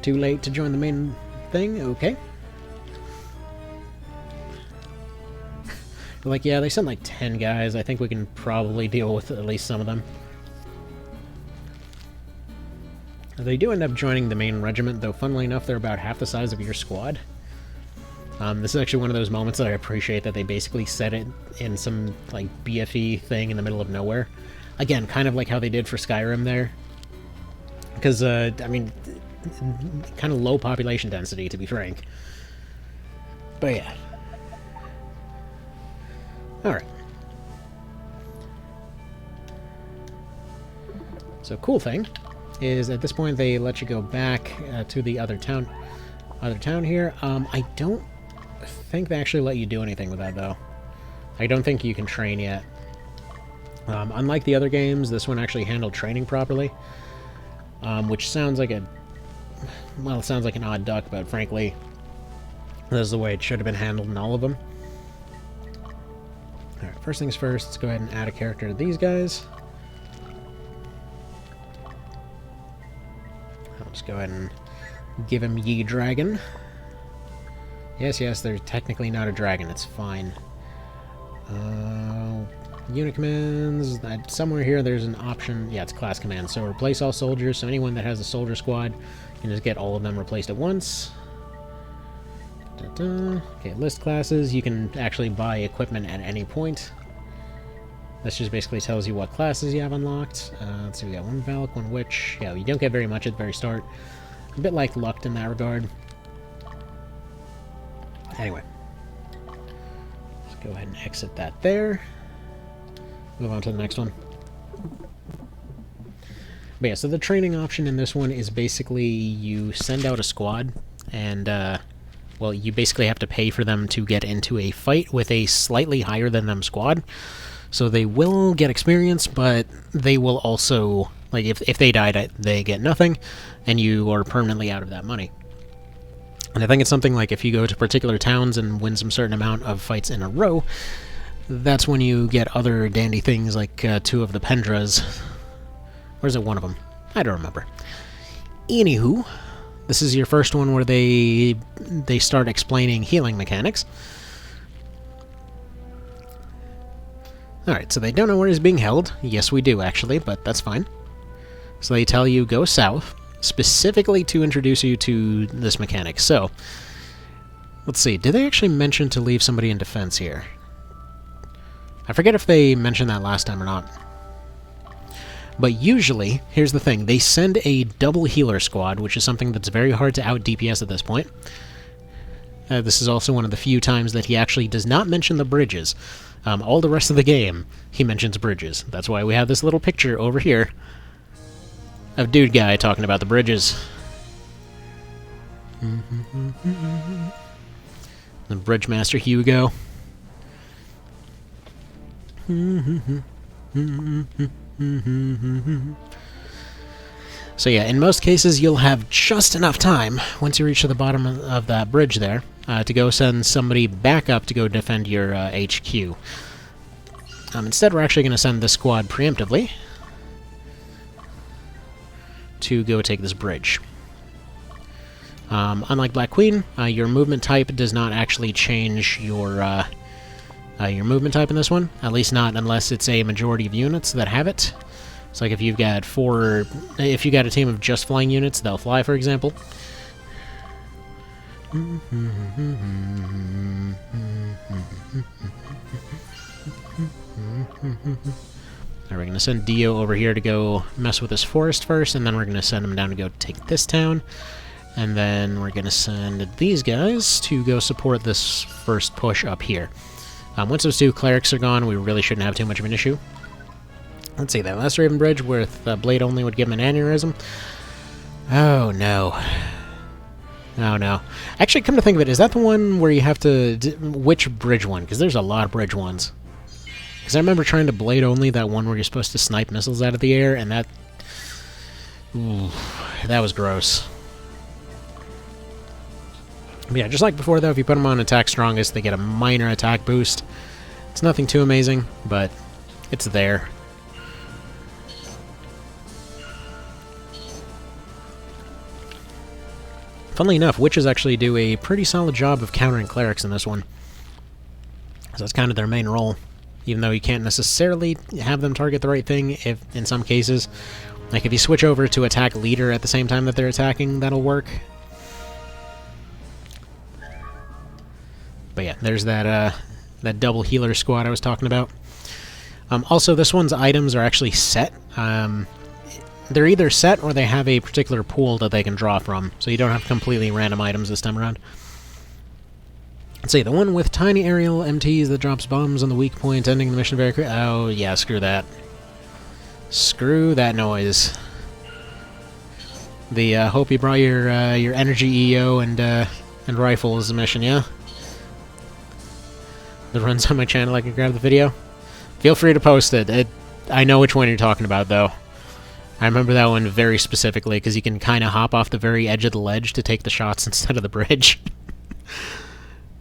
Too late to join the main thing? Okay. Like, yeah, they sent like 10 guys. I think we can probably deal with at least some of them. They do end up joining the main regiment, though funnily enough, they're about half the size of your squad. This is actually one of those moments that I appreciate that they basically set it in some, like, BFE thing in the middle of nowhere. Again, kind of like how they did for Skyrim there. Because, I mean, kind of low population density, to be frank. But yeah. Alright. So, cool thing is at this point they let you go back to the other town here. I don't think they actually let you do anything with that, though. I don't think you can train yet. Unlike the other games, this one actually handled training properly, which sounds like well, it sounds like an odd duck, but frankly, this is the way it should have been handled in all of them. Alright, first things first, let's go ahead and add a character to these guys. I'll just go ahead and give him Ye Dragon. Yes, they're technically not a dragon, it's fine. Unit commands, somewhere here there's an option, yeah, it's class command, so replace all soldiers, so anyone that has a soldier squad can just get all of them replaced at once. Okay, list classes, you can actually buy equipment at any point. This just basically tells you what classes you have unlocked. Let's see, we got one Valk, one Witch. Yeah, you don't get very much at the very start. A bit like Lucked in that regard. Anyway. Let's go ahead and exit that there. Move on to the next one. But yeah, so the training option in this one is basically you send out a squad, and, well, you basically have to pay for them to get into a fight with a slightly higher than them squad. So they will get experience, but they will also, like, if they die, they get nothing, and you are permanently out of that money. And I think it's something like if you go to particular towns and win some certain amount of fights in a row, that's when you get other dandy things like 2 of the Pendras. Or is it 1 of them? I don't remember. Anywho, this is your first one where they start explaining healing mechanics. Alright, so they don't know where he's being held. Yes, we do, actually, but that's fine. So they tell you, go south, specifically to introduce you to this mechanic. So, let's see, did they actually mention to leave somebody in defense here? I forget if they mentioned that last time or not. But usually, here's the thing, they send a double healer squad, which is something that's very hard to out-DPS at this point. This is also one of the few times that he actually does not mention the bridges. All the rest of the game, he mentions bridges. That's why we have this little picture over here. of Dude Guy talking about the bridges. The Bridge Master Hugo. So yeah, in most cases you'll have just enough time, once you reach to the bottom of that bridge there, to go send somebody back up to go defend your HQ. Instead, we're actually going to send this squad preemptively to go take this bridge. Unlike Black Queen, your movement type does not actually change your movement type in this one. At least not unless it's a majority of units that have it. It's like if you've got if you got a team of just flying units, they'll fly, for example. We're going to send Dio over here to go mess with this forest first, and then we're going to send him down to go take this town. And then we're going to send these guys to go support this first push up here. Once those two clerics are gone, we really shouldn't have too much of an issue. Let's see, that last Raven Bridge with Blade only would give him an aneurysm. Oh, no. Oh, no. Actually, come to think of it, is that the one where you have to... which bridge one? Because there's a lot of bridge ones. Because I remember trying to Blade only that one where you're supposed to snipe missiles out of the air, and that... Ooh, that was gross. But yeah, just like before, though, if you put them on Attack Strongest, they get a minor attack boost. It's nothing too amazing, but it's there. Funnily enough, witches actually do a pretty solid job of countering clerics in this one. So that's kind of their main role. Even though you can't necessarily have them target the right thing if in some cases. Like if you switch over to attack leader at the same time that they're attacking, that'll work. But yeah, there's that double healer squad I was talking about. Also, this one's items are actually set. They're either set or they have a particular pool that they can draw from, so you don't have completely random items this time around. Let's see, the one with tiny aerial MTs that drops bombs on the weak point, ending the mission very quick. Oh, yeah, screw that. Screw that noise. The hope you brought your energy EO and rifle as a mission, yeah? That runs on my channel, I can grab the video. Feel free to post it. I know which one you're talking about, though. I remember that one very specifically, because you can kind of hop off the very edge of the ledge to take the shots instead of the bridge.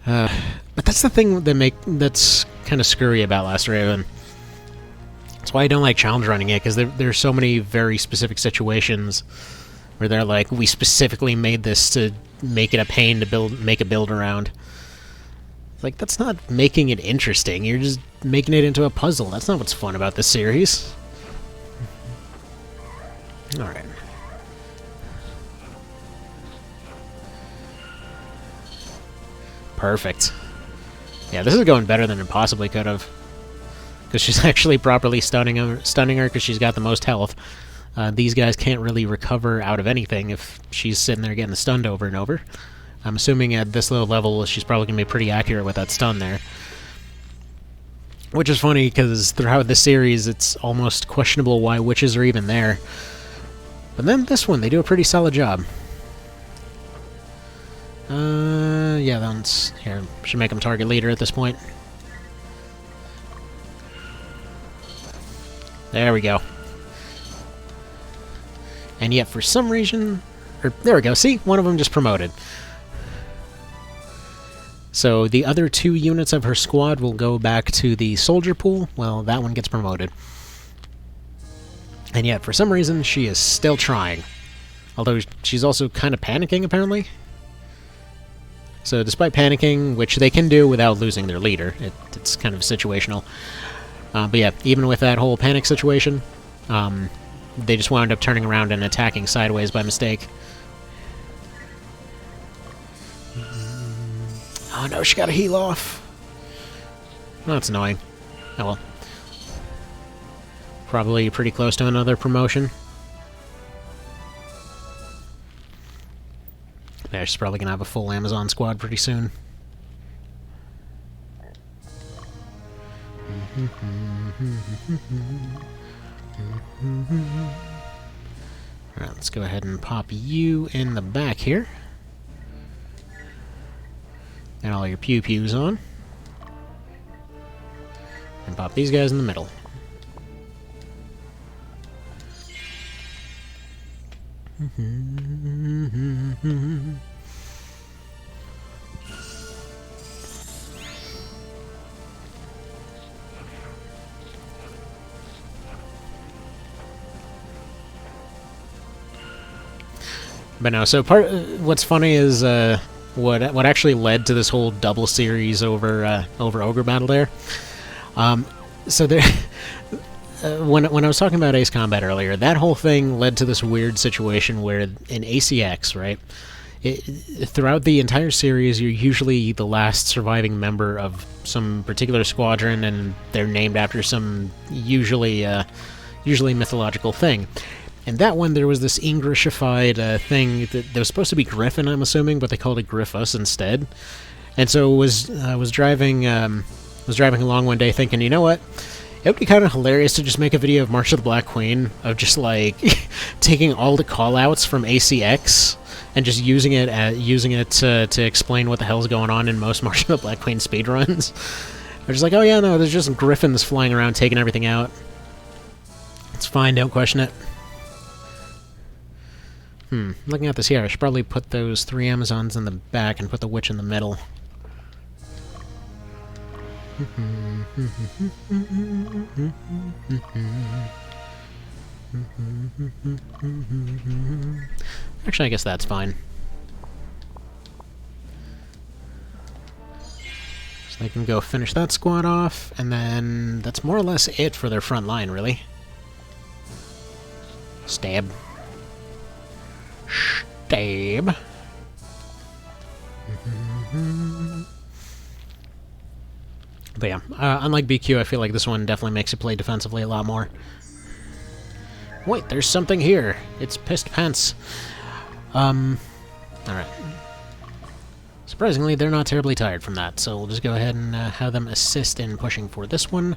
But that's the thing that's kind of screwy about Last Raven. That's why I don't like challenge running it, because there's so many very specific situations where they're like, we specifically made this to make it a pain to make a build around. Like, that's not making it interesting, you're just making it into a puzzle. That's not what's fun about this series. Alright. Perfect. Yeah, this is going better than it possibly could have. Because she's actually properly stunning her because she's got the most health. These guys can't really recover out of anything if she's sitting there getting stunned over and over. I'm assuming at this low level she's probably going to be pretty accurate with that stun there. Which is funny because throughout this series it's almost questionable why witches are even there. But then this one, they do a pretty solid job. Yeah, that one's... Here, should make him target leader at this point. There we go. And yet, for some reason... there we go, see? One of them just promoted. So, the other 2 units of her squad will go back to the soldier pool. Well, that one gets promoted. And yet, for some reason, she is still trying. Although, she's also kind of panicking, apparently. So, despite panicking, which they can do without losing their leader, it's kind of situational. But yeah, even with that whole panic situation, they just wound up turning around and attacking sideways by mistake. Oh no, she got a heal off. Oh, that's annoying. Oh well. Probably pretty close to another promotion. Yeah, she's probably gonna have a full Amazon squad pretty soon. Let's go ahead and pop you in the back here. And all your pew-pews on. And pop these guys in the middle. But no, so what's funny is what actually led to this whole double series over Ogre Battle there. So there, when I was talking about Ace Combat earlier, that whole thing led to this weird situation where in ACX, right, throughout the entire series, you're usually the last surviving member of some particular squadron, and they're named after some usually mythological thing. And that one, there was this Englishified thing that was supposed to be Griffin, I'm assuming, but they called it Griffus instead. And so was driving along one day thinking, you know what? It would be kind of hilarious to just make a video of March of the Black Queen, of just like taking all the callouts from ACX and just using it to explain what the hell's going on in most March of the Black Queen speedruns. They're just like, oh yeah, no, there's just griffins flying around taking everything out. It's fine, don't question it. Looking at this here, I should probably put those 3 Amazons in the back and put the witch in the middle. Actually, I guess that's fine. So they can go finish that squad off, and then that's more or less it for their front line, really. Stab. Stab. But yeah, unlike BQ, I feel like this one definitely makes you play defensively a lot more. Wait, there's something here. It's Pissed Pants. Alright. Surprisingly, they're not terribly tired from that, so we'll just go ahead and have them assist in pushing for this one.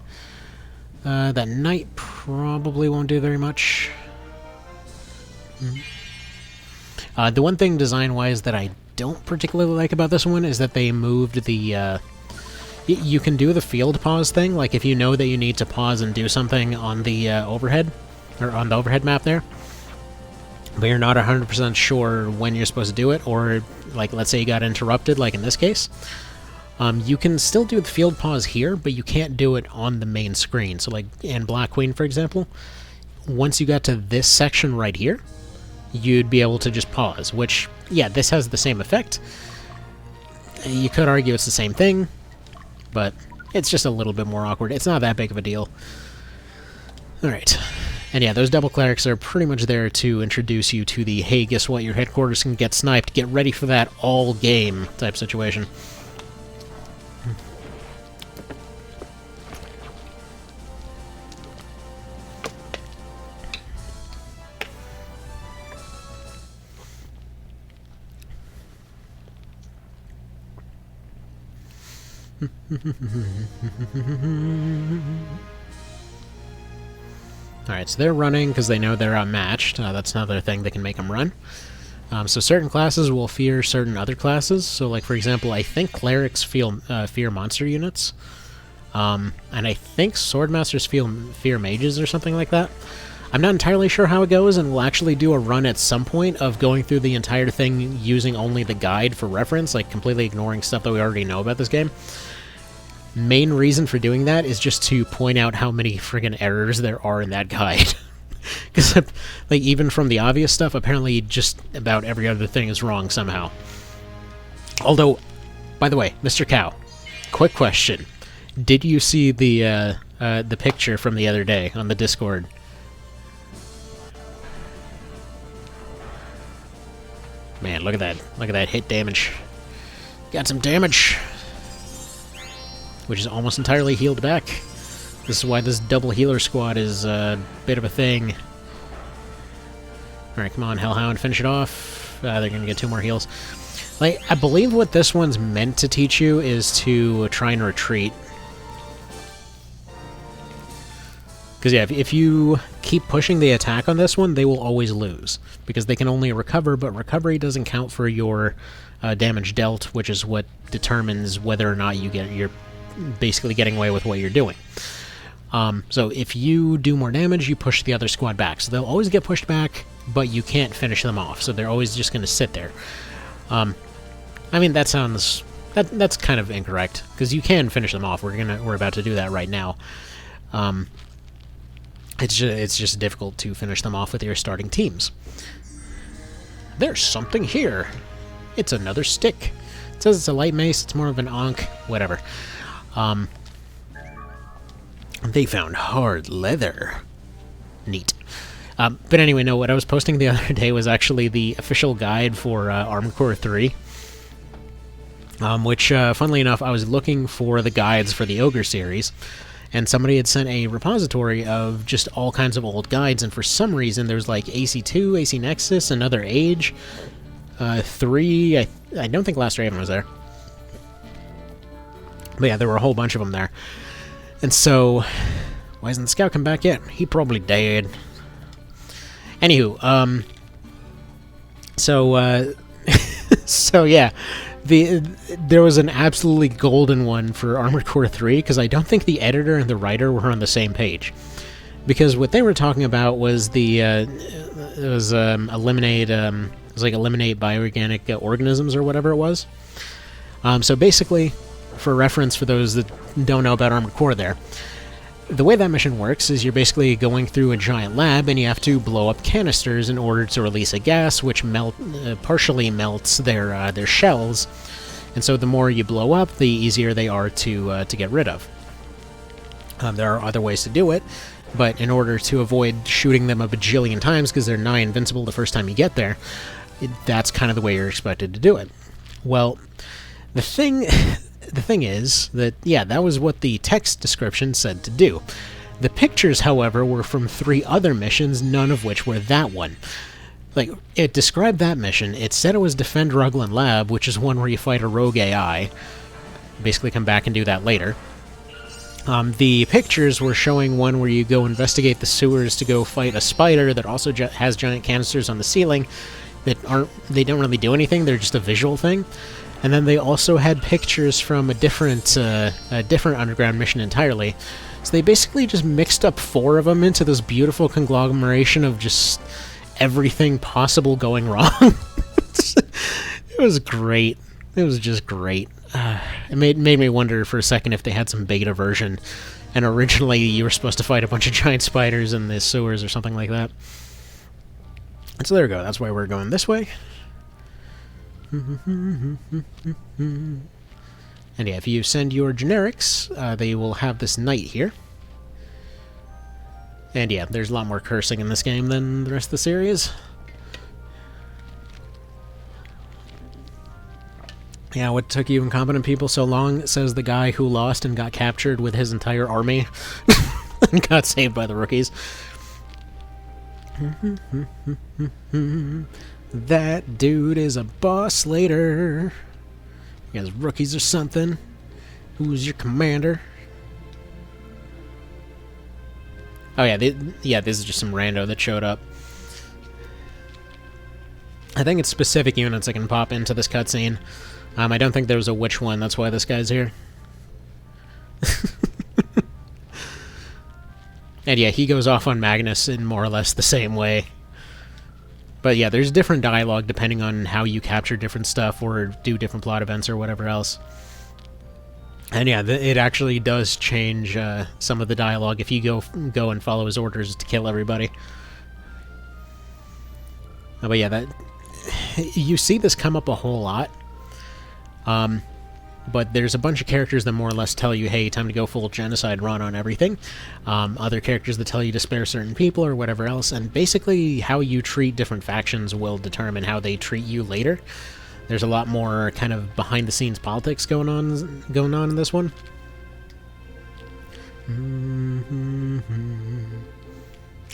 That Knight probably won't do very much. The one thing design-wise that I don't particularly like about this one is that they moved the... you can do the field pause thing, like if you know that you need to pause and do something on the overhead, or on the overhead map there, but you're not 100% sure when you're supposed to do it, or like let's say you got interrupted, like in this case, you can still do the field pause here, but you can't do it on the main screen. So like in Black Queen, for example, once you got to this section right here, you'd be able to just pause, which, yeah, this has the same effect. You could argue it's the same thing, but it's just a little bit more awkward. It's not that big of a deal. Alright. And yeah, those double clerics are pretty much there to introduce you to the, hey, guess what, your headquarters can get sniped, get ready for that all game type situation. Alright, so they're running because they know they're outmatched. That's another thing that can make them run. So certain classes will fear certain other classes. So, like, for example, I think clerics fear monster units. And I think swordmasters fear mages or something like that. I'm not entirely sure how it goes, and we'll actually do a run at some point of going through the entire thing using only the guide for reference, like completely ignoring stuff that we already know about this game. Main reason for doing that is just to point out how many friggin' errors there are in that guide. Because, like, even from the obvious stuff, apparently just about every other thing is wrong somehow. Although, by the way, Mr. Cow, quick question. Did you see the picture from the other day on the Discord? Man, look at that. Look at that hit damage. Got some damage. Which is almost entirely healed back. This is why this double healer squad is a bit of a thing. Alright, come on, Hellhound, finish it off. They're gonna get 2 more heals. Like, I believe what this one's meant to teach you is to try and retreat. Because, yeah, if you keep pushing the attack on this one, they will always lose. Because they can only recover, but recovery doesn't count for your damage dealt, which is what determines whether or not you're basically getting away with what you're doing. So if you do more damage, you push the other squad back. So they'll always get pushed back, but you can't finish them off. So they're always just going to sit there. I mean, that sounds... That's kind of incorrect, because you can finish them off. We're about to do that right now. It's just difficult to finish them off with your starting teams. There's something here. It's another stick. It says it's a light mace. It's more of an ankh. Whatever. They found hard leather. Neat. But anyway, no, what I was posting the other day was actually the official guide for Armored Core 3. Which, funnily enough, I was looking for the guides for the Ogre series, and somebody had sent a repository of just all kinds of old guides, and for some reason there's like AC2, AC Nexus, Another Age, 3, I don't think Last Raven was there. But yeah, there were a whole bunch of them there. And so, why hasn't the scout come back yet? He probably dead. Anywho, so yeah, there was an absolutely golden one for Armored Core 3, because I don't think the editor and the writer were on the same page. Because what they were talking about was eliminate bioorganic organisms or whatever it was. So basically, for reference for those that don't know about Armored Core there, the way that mission works is you're basically going through a giant lab and you have to blow up canisters in order to release a gas which partially melts their shells, and so the more you blow up, the easier they are to get rid of. There are other ways to do it, but in order to avoid shooting them a bajillion times because they're nigh invincible the first time you get there, that's kind of the way you're expected to do it. Well, the thing is that, yeah, that was what the text description said to do. The pictures, however, were from 3 other missions, none of which were that one. Like, it described that mission, it said it was Defend Rugland Lab, which is one where you fight a rogue AI. Basically come back and do that later. The pictures were showing one where you go investigate the sewers to go fight a spider that also has giant canisters on the ceiling that they don't really do anything, they're just a visual thing. And then they also had pictures from a different underground mission entirely. So they basically just mixed up 4 of them into this beautiful conglomeration of just everything possible going wrong. It was great. It was just great. It made me wonder for a second if they had some beta version, and originally you were supposed to fight a bunch of giant spiders in the sewers or something like that. And so there we go. That's why we're going this way. And yeah, if you send your generics, they will have this knight here. And yeah, there's a lot more cursing in this game than the rest of the series. Yeah, what took you incompetent people so long, says the guy who lost and got captured with his entire army and got saved by the rookies. That dude is a boss later. You guys rookies or something. Who's your commander? Oh yeah, this is just some rando that showed up. I think it's specific units that can pop into this cutscene. I don't think there was a which one, that's why this guy's here. And yeah, he goes off on Magnus in more or less the same way. But yeah, there's different dialogue depending on how you capture different stuff or do different plot events or whatever else. And yeah, it actually does change some of the dialogue if you go and follow his orders to kill everybody. But yeah, you see this come up a whole lot. But there's a bunch of characters that more or less tell you, hey, time to go full genocide run on everything. Other characters that tell you to spare certain people or whatever else. And basically how you treat different factions will determine how they treat you later. There's a lot more kind of behind-the-scenes politics going on in this one.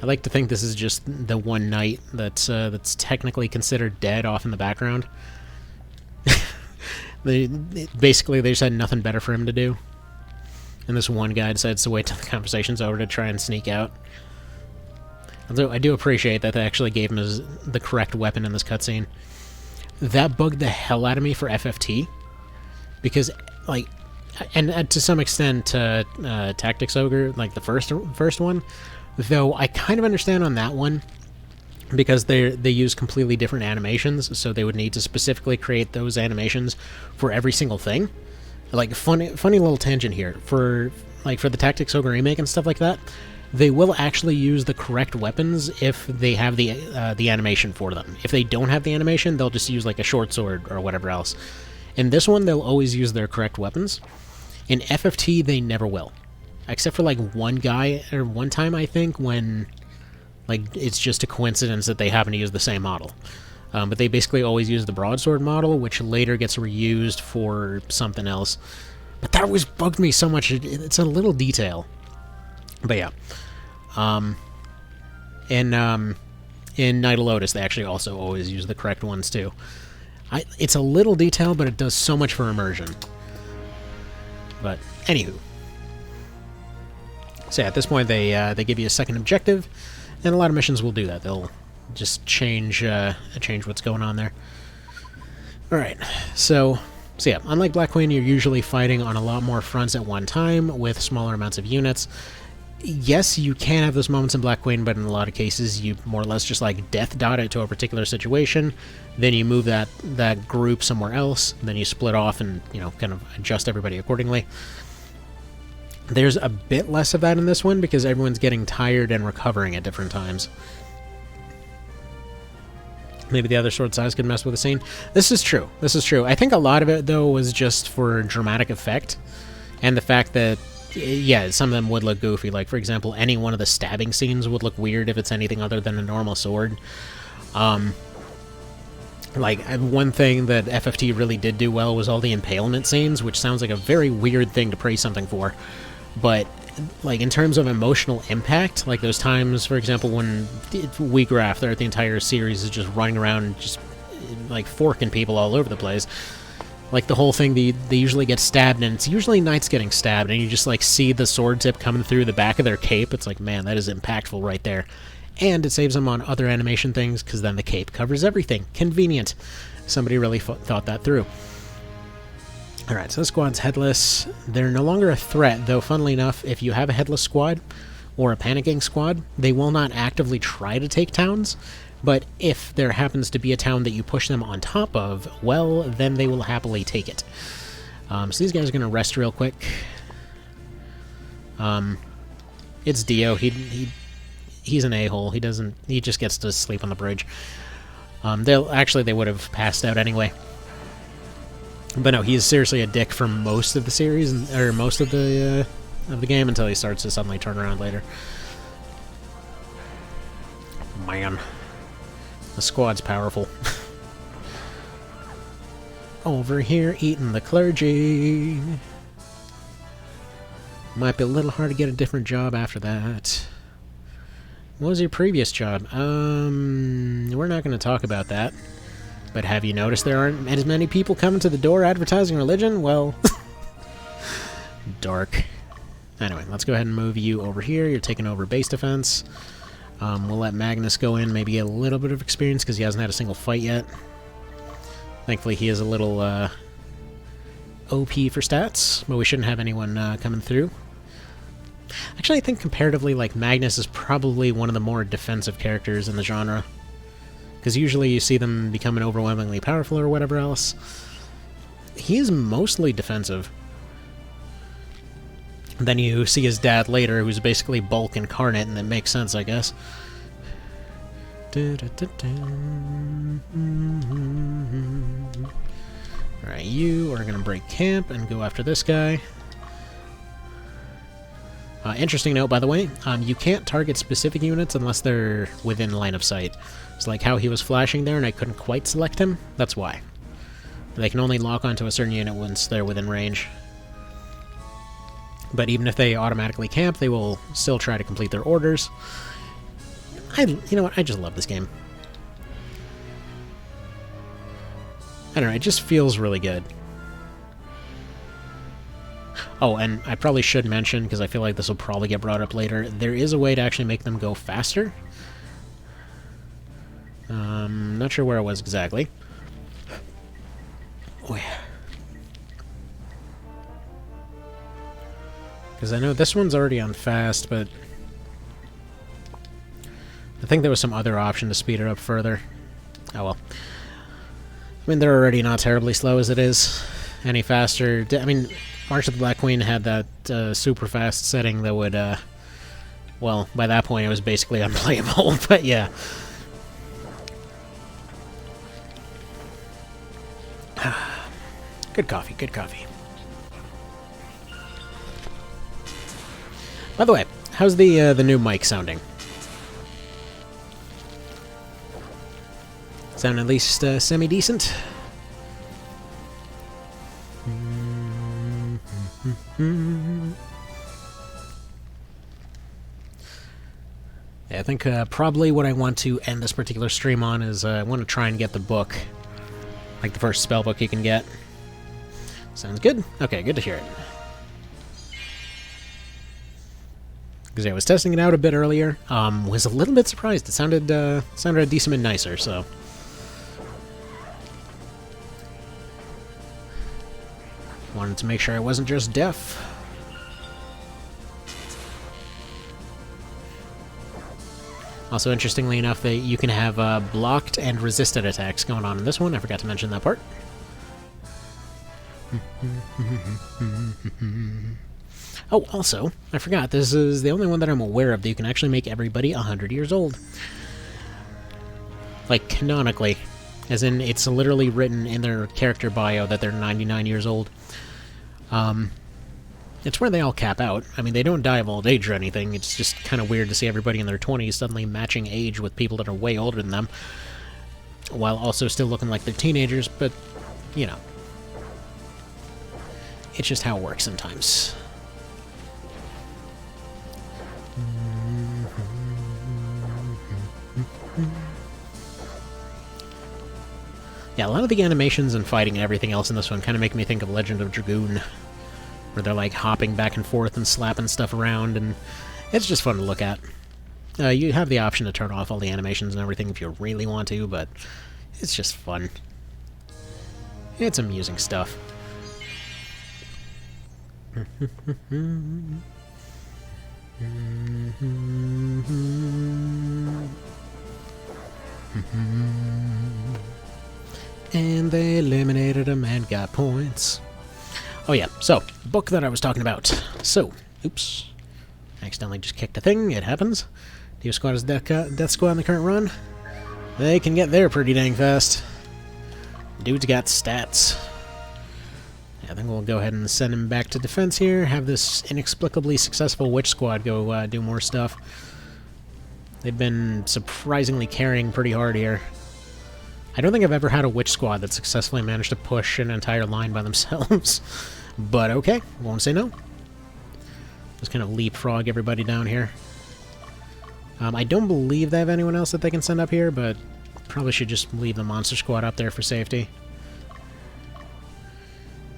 I like to think this is just the one knight that's technically considered dead off in the background. Basically, they just had nothing better for him to do. and this one guy decides to wait till the conversation's over to try and sneak out. Although I do appreciate that they actually gave him the correct weapon in this cutscene. That bugged the hell out of me for FFT, because, like, and to some extent, Tactics Ogre, like the first one, though I kind of understand on that one, because they use completely different animations, so they would need to specifically create those animations for every single thing. Like, funny little tangent here, for the Tactics Ogre remake and stuff like that, they will actually use the correct weapons if they have the animation for them. If they don't have the animation, they'll just use like a short sword or whatever else. In this one, they'll always use their correct weapons. In FFT, they never will. Except for like one time, I think, when like it's just a coincidence that they happen to use the same model. But they basically always use the broadsword model, which later gets reused for something else. But that always bugged me so much. It's a little detail. But yeah. In Night of Lotus, they actually also always use the correct ones too. It's a little detail, but it does so much for immersion. But anywho. So yeah, at this point they give you a second objective, and a lot of missions will do that. They'll just change what's going on there. Alright, so yeah, unlike Black Queen, you're usually fighting on a lot more fronts at one time with smaller amounts of units. Yes, you can have those moments in Black Queen, but in a lot of cases you more or less just like death dot it to a particular situation, then you move that group somewhere else, then you split off and, you know, kind of adjust everybody accordingly. There's a bit less of that in this one because everyone's getting tired and recovering at different times. Maybe the other sword size could mess with the scene. This is true. This is true. I think a lot of it, though, was just for dramatic effect, and the fact that, yeah, some of them would look goofy. Like, for example, any one of the stabbing scenes would look weird if it's anything other than a normal sword. Like, one thing that FFT really did do well was all the impalement scenes, which sounds like a very weird thing to praise something for. But, like, in terms of emotional impact, like those times, for example, when Weegraph, throughout the entire series, is just running around just, like, forking people all over the place. Like, the whole thing, they usually get stabbed, and it's usually knights getting stabbed, and you just, like, see the sword tip coming through the back of their cape. It's like, man, that is impactful right there. And it saves them on other animation things, because then the cape covers everything. Convenient. Somebody really thought that through. Alright, so the squad's headless. They're no longer a threat, though funnily enough, if you have a headless squad, or a panicking squad, they will not actively try to take towns, but if there happens to be a town that you push them on top of, well, then they will happily take it. So these guys are going to rest real quick. It's Dio. He's an a-hole. He just gets to sleep on the bridge. They would have passed out anyway. But no, he's seriously a dick for most of the series, or most of the game, until he starts to suddenly turn around later. Man. The squad's powerful. Over here eating the clergy. Might be a little hard to get a different job after that. What was your previous job? We're not going to talk about that. But have you noticed there aren't as many people coming to the door advertising religion? Well, dark. Anyway, let's go ahead and move you over here. You're taking over base defense. We'll let Magnus go in, maybe get a little bit of experience because he hasn't had a single fight yet. Thankfully, he is a little OP for stats, but we shouldn't have anyone coming through. Actually, I think comparatively, like, Magnus is probably one of the more defensive characters in the genre. Because usually you see them becoming overwhelmingly powerful or whatever else. He is mostly defensive. Then you see his dad later, who's basically bulk incarnate, and that makes sense, I guess. Alright, you are going to break camp and go after this guy. Interesting note, by the way, you can't target specific units unless they're within line of sight. It's like how he was flashing there and I couldn't quite select him. That's why. They can only lock onto a certain unit once they're within range. But even if they automatically camp, they will still try to complete their orders. You know what? I just love this game. I don't know, it just feels really good. Oh, and I probably should mention, because I feel like this will probably get brought up later, there is a way to actually make them go faster. Not sure where it was exactly. Oh, yeah. Because I know this one's already on fast, but I think there was some other option to speed it up further. Oh well. I mean, they're already not terribly slow as it is. Any faster... I mean, March of the Black Queen had that super fast setting that would... well, by that point it was basically unplayable, but yeah. Good coffee, good coffee. By the way, how's the new mic sounding? Sound at least semi-decent? Yeah, I think probably what I want to end this particular stream on is I want to try and get the book. Like the first spell book you can get. Sounds good? Okay, good to hear it. Because I was testing it out a bit earlier. Was a little bit surprised. It sounded a decent bit nicer, so... Wanted to make sure I wasn't just deaf. Also, interestingly enough, that you can have blocked and resisted attacks going on in this one. I forgot to mention that part. Oh, also, I forgot, this is the only one that I'm aware of that you can actually make everybody 100 years old. Like, canonically. As in, it's literally written in their character bio that they're 99 years old. It's where they all cap out. I mean, they don't die of old age or anything. It's just kind of weird to see everybody in their 20s suddenly matching age with people that are way older than them, while also still looking like they're teenagers, but, you know. It's just how it works sometimes. Yeah, a lot of the animations and fighting and everything else in this one kind of make me think of Legend of Dragoon, where they're like hopping back and forth and slapping stuff around, and it's just fun to look at. You have the option to turn off all the animations and everything if you really want to, but it's just fun. It's amusing stuff. And they eliminated him and got points. Oh yeah, so, book that I was talking about. So, oops. Accidentally just kicked a thing, it happens. Death Squad is Death Squad in the current run. They can get there pretty dang fast. Dude's got stats. Yeah, I think we'll go ahead and send him back to defense here, have this inexplicably successful Witch Squad go do more stuff. They've been surprisingly carrying pretty hard here. I don't think I've ever had a Witch Squad that successfully managed to push an entire line by themselves. But okay, won't say no. Just kind of leapfrog everybody down here. I don't believe they have anyone else that they can send up here, but probably should just leave the Monster Squad up there for safety.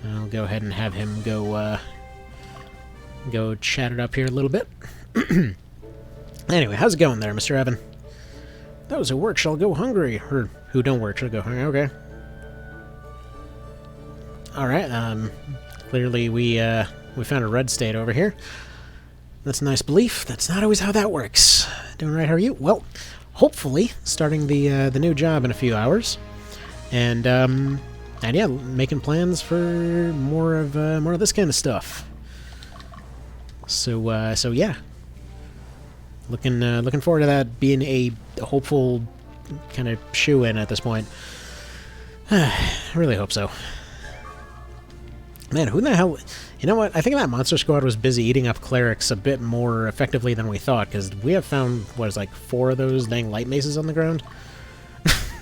I'll go ahead and have him go chat it up here a little bit. Anyway, how's it going there, Mr. Evan? Those who work shall go hungry, or who don't work shall go hungry. Okay. Alright, clearly we found a red state over here. That's a nice belief. That's not always how that works. Doing right, how are you? Well, hopefully, starting the new job in a few hours. And yeah, making plans for more of this kind of stuff. So yeah. Looking forward to that being a hopeful kind of shoe-in at this point. I really hope so. Man, who the hell... You know what? I think that Monster Squad was busy eating up clerics a bit more effectively than we thought, because we have found, what is like 4 of those dang light maces on the ground?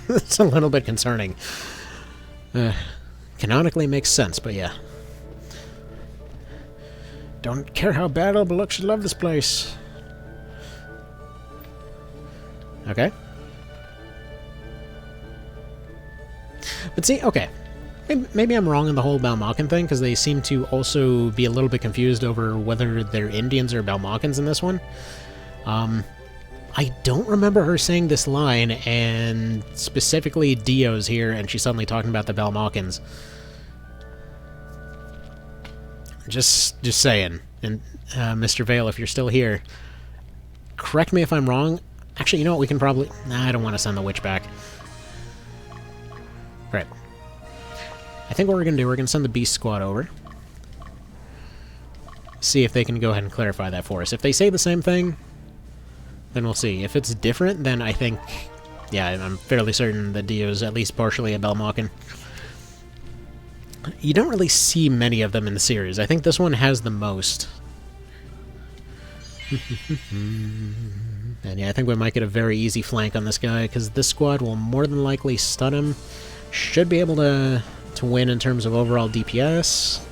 It's a little bit concerning. Canonically makes sense, but yeah. Don't care how bad it'll look, should love this place. Okay. But see, okay. Maybe I'm wrong on the whole Balmalkin thing, because they seem to also be a little bit confused over whether they're Indians or Balmalkins in this one. I don't remember her saying this line, and specifically Dio's here, and she's suddenly talking about the Balmalkins. Just saying. And Mr. Vale, if you're still here, correct me if I'm wrong. Actually, you know what? We can probably... Nah, I don't want to send the witch back. Right. I think what we're going to do, we're going to send the Beast Squad over. See if they can go ahead and clarify that for us. If they say the same thing, then we'll see. If it's different, then I think... Yeah, I'm fairly certain that Dio's at least partially a Balmalkin. You don't really see many of them in the series. I think this one has the most. And yeah, I think we might get a very easy flank on this guy, because this squad will more than likely stun him. Should be able to win in terms of overall DPS.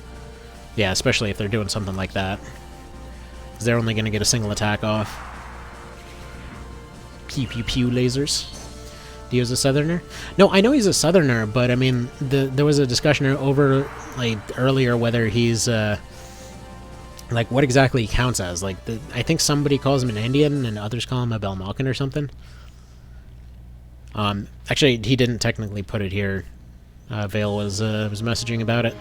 Yeah, especially if they're doing something like that. Because they're only going to get a single attack off. Pew pew pew lasers. Dio's a Southerner? No, I know he's a Southerner, but I mean, there was a discussion over, like, earlier whether he's, like, what exactly he counts as. Like, I think somebody calls him an Indian, and others call him a Balmalkin or something. Actually, he didn't technically put it here. Vale was messaging about it.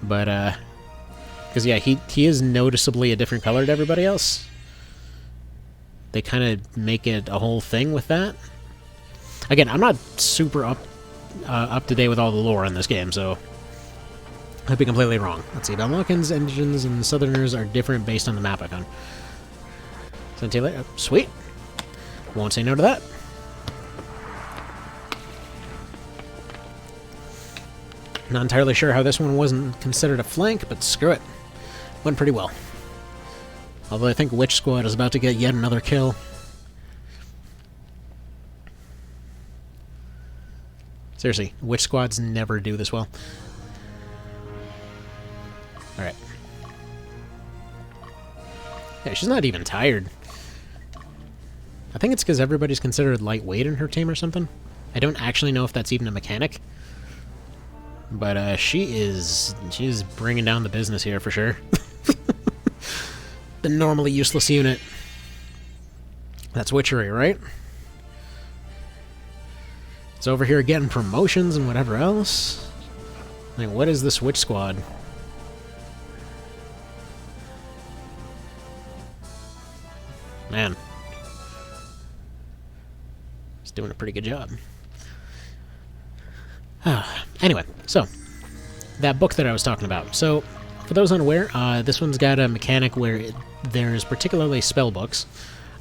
But, because, yeah, he is noticeably a different color to everybody else. They kind of make it a whole thing with that. Again, I'm not super up to date with all the lore in this game, so I'd be completely wrong. Let's see, Balmalkins, Indians, and Southerners are different based on the map icon. Sweet. Won't say no to that. Not entirely sure how this one wasn't considered a flank, but screw it. Went pretty well. Although I think Witch Squad is about to get yet another kill. Seriously, Witch Squads never do this well. Alright. Yeah, she's not even tired. I think it's because everybody's considered lightweight in her team or something. I don't actually know if that's even a mechanic. But she's bringing down the business here for sure. The normally useless unit. That's witchery, right? It's over here getting promotions and whatever else. Like, what is this witch squad? Man. It's doing a pretty good job. Anyway, so that book that I was talking about. So, for those unaware, this one's got a mechanic where there's particularly spell books,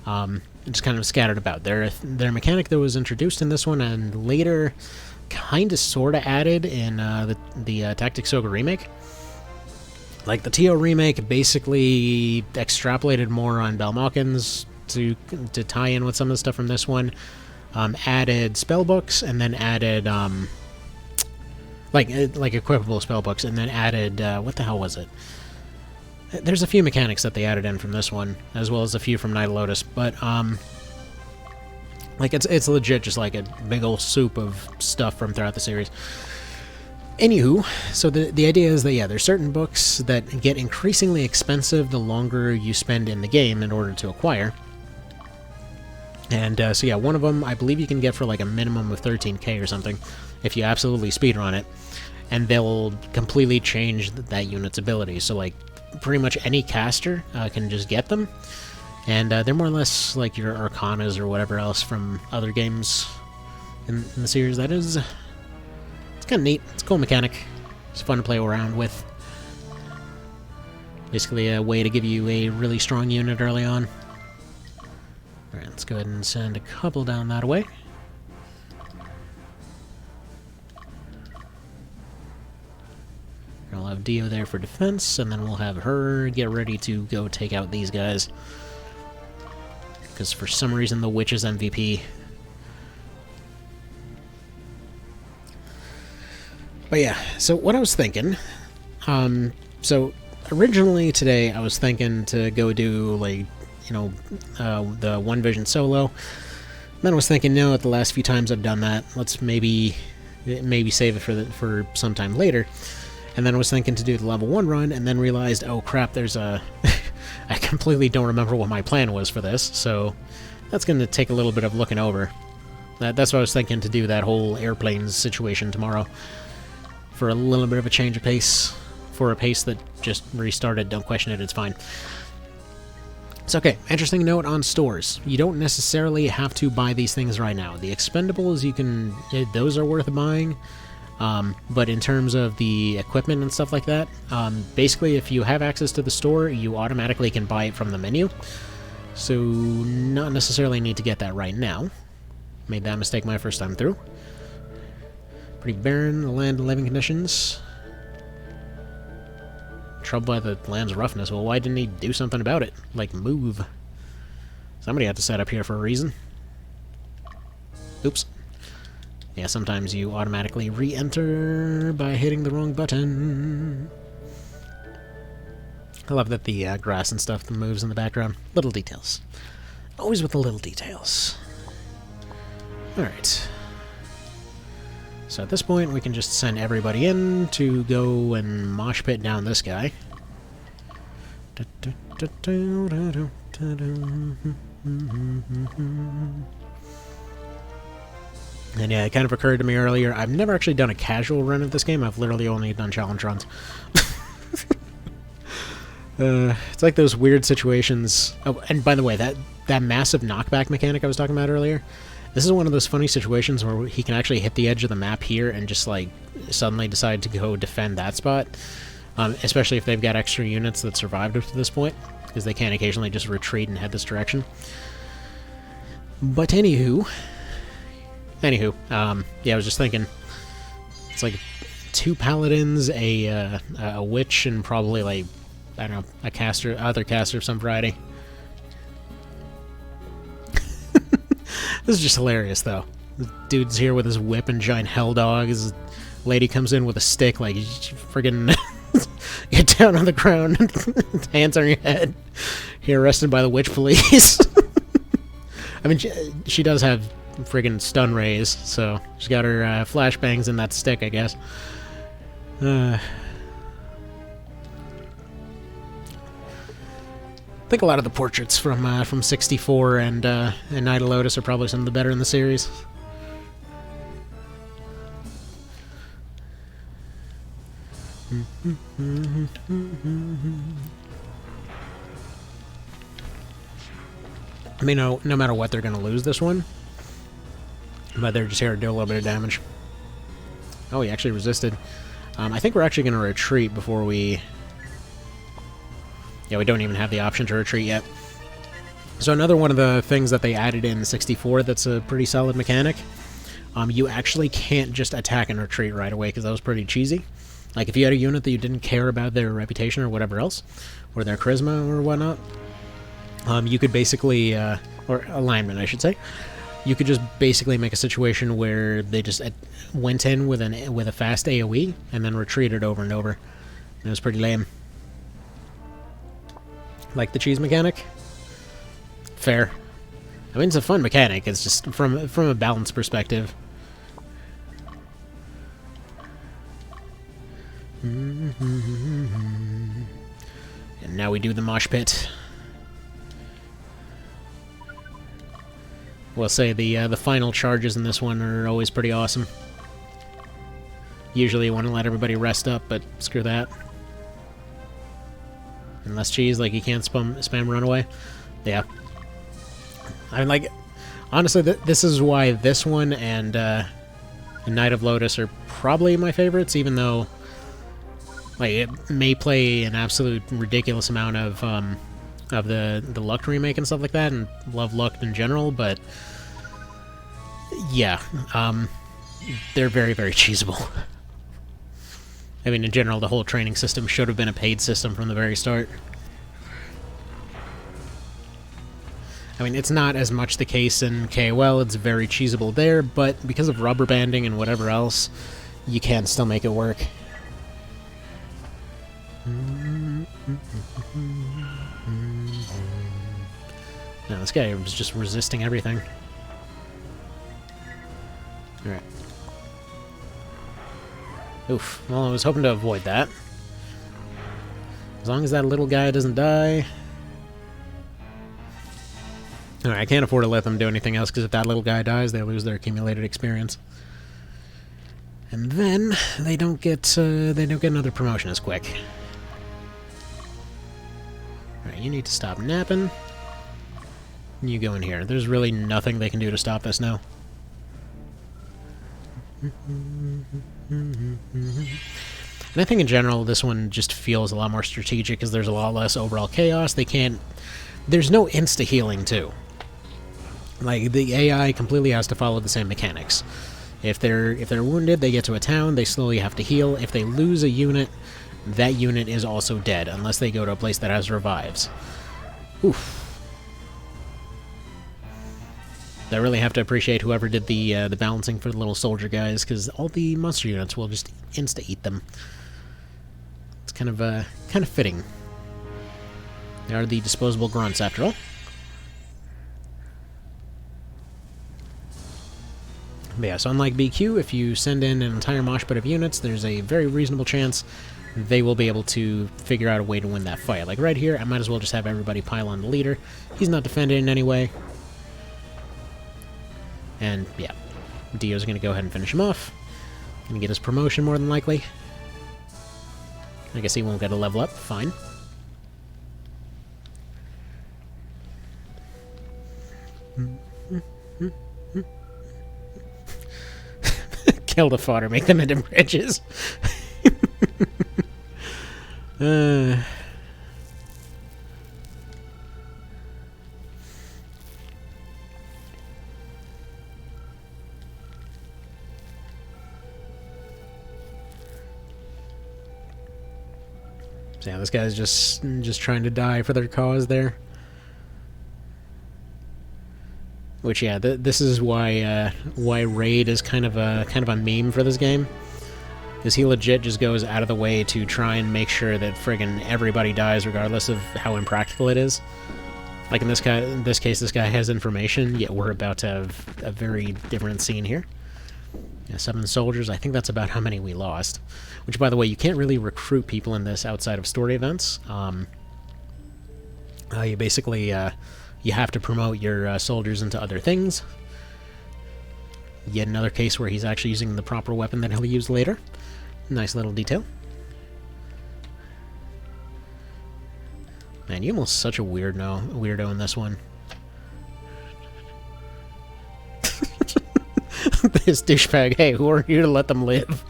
just kind of scattered about. They're a mechanic that was introduced in this one and later kind of sort of added in the Tactics Ogre remake. Like, the TO remake basically extrapolated more on Balmalkins to tie in with some of the stuff from this one, added spell books, and then added like equipable spell books, and then added what the hell was it? There's a few mechanics that they added in from this one, as well as a few from Night of Lotus, but like it's legit just like a big old soup of stuff from throughout the series. Anywho, so the idea is that, yeah, there's certain books that get increasingly expensive the longer you spend in the game in order to acquire. And so yeah, one of them I believe you can get for like a minimum of 13k or something if you absolutely speedrun it, and they'll completely change that unit's ability. So like pretty much any caster can just get them, and they're more or less like your Arcanas or whatever else from other games in the series. That is, it's kind of neat. It's a cool mechanic. It's fun to play around with. Basically a way to give you a really strong unit early on. Alright, let's go ahead and send a couple down that way. I'll have Dio there for defense, and then we'll have her get ready to go take out these guys. Because for some reason the witch is MVP. But yeah, so what I was thinking, so originally today I was thinking to go do, like, you know, the One Vision solo. Then I was thinking, no, at the last few times I've done that, let's maybe maybe save it for sometime later. And then I was thinking to do the level 1 run, and then realized, oh crap, there's a... I completely don't remember what my plan was for this, so that's going to take a little bit of looking over. That's what I was thinking, to do that whole airplanes situation tomorrow. For a little bit of a change of pace. For a pace that just restarted, don't question it, it's fine. It's okay. Interesting note on stores. You don't necessarily have to buy these things right now. The expendables, you can... those are worth buying. But in terms of the equipment and stuff like that, basically if you have access to the store, you automatically can buy it from the menu. So, not necessarily need to get that right now. Made that mistake my first time through. Pretty barren, the land and living conditions. Troubled by the land's roughness. Well, why didn't he do something about it? Like, move. Somebody had to set up here for a reason. Oops. Yeah, sometimes you automatically re-enter by hitting the wrong button. I love that the grass and stuff moves in the background. Little details. Always with the little details. Alright. So at this point, we can just send everybody in to go and mosh pit down this guy. And yeah, it kind of occurred to me earlier, I've never actually done a casual run of this game, I've literally only done challenge runs. It's like those weird situations... Oh, and by the way, that massive knockback mechanic I was talking about earlier, this is one of those funny situations where he can actually hit the edge of the map here and just, like, suddenly decide to go defend that spot. Especially if they've got extra units that survived up to this point, because they can occasionally just retreat and head this direction. But anywho, yeah, I was just thinking, it's like 2 paladins, a witch, and probably, like, I don't know, a caster, other caster of some variety. This is just hilarious, though. The dude's here with his whip and giant hell dog. His lady comes in with a stick, like, friggin' get down on the ground, hands on your head. You're arrested by the witch police. I mean, she does have friggin' stun rays, so she's got her flashbangs in that stick, I guess. I think a lot of the portraits from 64 and Night of Lotus are probably some of the better in the series. I mean, no matter what, they're going to lose this one. But they're just here to do a little bit of damage. Oh, he actually resisted. I think we're actually going to retreat before we... Yeah, we don't even have the option to retreat yet. So another one of the things that they added in 64 that's a pretty solid mechanic, you actually can't just attack and retreat right away, because that was pretty cheesy. Like, if you had a unit that you didn't care about their reputation or whatever else, or their charisma or whatnot, you could basically, or alignment, I should say, you could just basically make a situation where they just went in with a fast AoE, and then retreated over and over. It was pretty lame. Like the cheese mechanic? Fair. I mean, it's a fun mechanic, it's just from a balance perspective. And now we do the mosh pit. We'll say the final charges in this one are always pretty awesome. Usually you want to let everybody rest up, but screw that. Unless cheese, like, you can't spam runaway. Yeah. I mean, like, honestly, this is why this one and Night of Lotus are probably my favorites, even though, like, it may play an absolute ridiculous amount of the Luck remake and stuff like that, and love Luck in general, but yeah, they're very, very cheesable. I mean, in general, the whole training system should have been a paid system from the very start. I mean, it's not as much the case in KOL, it's very cheesable there, but because of rubber banding and whatever else, you can still make it work. No, this guy was just resisting everything. Alright. Oof. Well, I was hoping to avoid that. As long as that little guy doesn't die. Alright, I can't afford to let them do anything else, because if that little guy dies, they lose their accumulated experience. And then they don't get another promotion as quick. Alright, you need to stop napping. You go in here. There's really nothing they can do to stop this now. And I think in general this one just feels a lot more strategic because there's a lot less overall chaos. There's no insta-healing too. Like, the AI completely has to follow the same mechanics. If they're wounded, they get to a town, they slowly have to heal. If they lose a unit, that unit is also dead, unless they go to a place that has revives. Oof. I really have to appreciate whoever did the balancing for the little soldier guys, because all the monster units will just insta-eat them. It's kind of fitting. They are the disposable grunts, after all. But yeah, so unlike BQ, if you send in an entire mosh pit of units, there's a very reasonable chance they will be able to figure out a way to win that fight. Like right here, I might as well just have everybody pile on the leader. He's not defended in any way. And, yeah, Dio's going to go ahead and finish him off. Going to get his promotion, more than likely. I guess he won't get a level up. Fine. Kill the fodder, make them into bridges. So yeah, this guy's just trying to die for their cause there. Which, yeah, this is why Raid is kind of a meme for this game, because he legit just goes out of the way to try and make sure that friggin' everybody dies, regardless of how impractical it is. Like in this case, this guy has information, yet we're about to have a very different scene here. Yeah, 7 soldiers. I think that's about how many we lost. Which, by the way, you can't really recruit people in this outside of story events. You basically you have to promote your soldiers into other things. Yet another case where he's actually using the proper weapon that he'll use later. Nice little detail. Man, you're almost such a weirdo in this one. This douchebag, hey, who are you to let them live?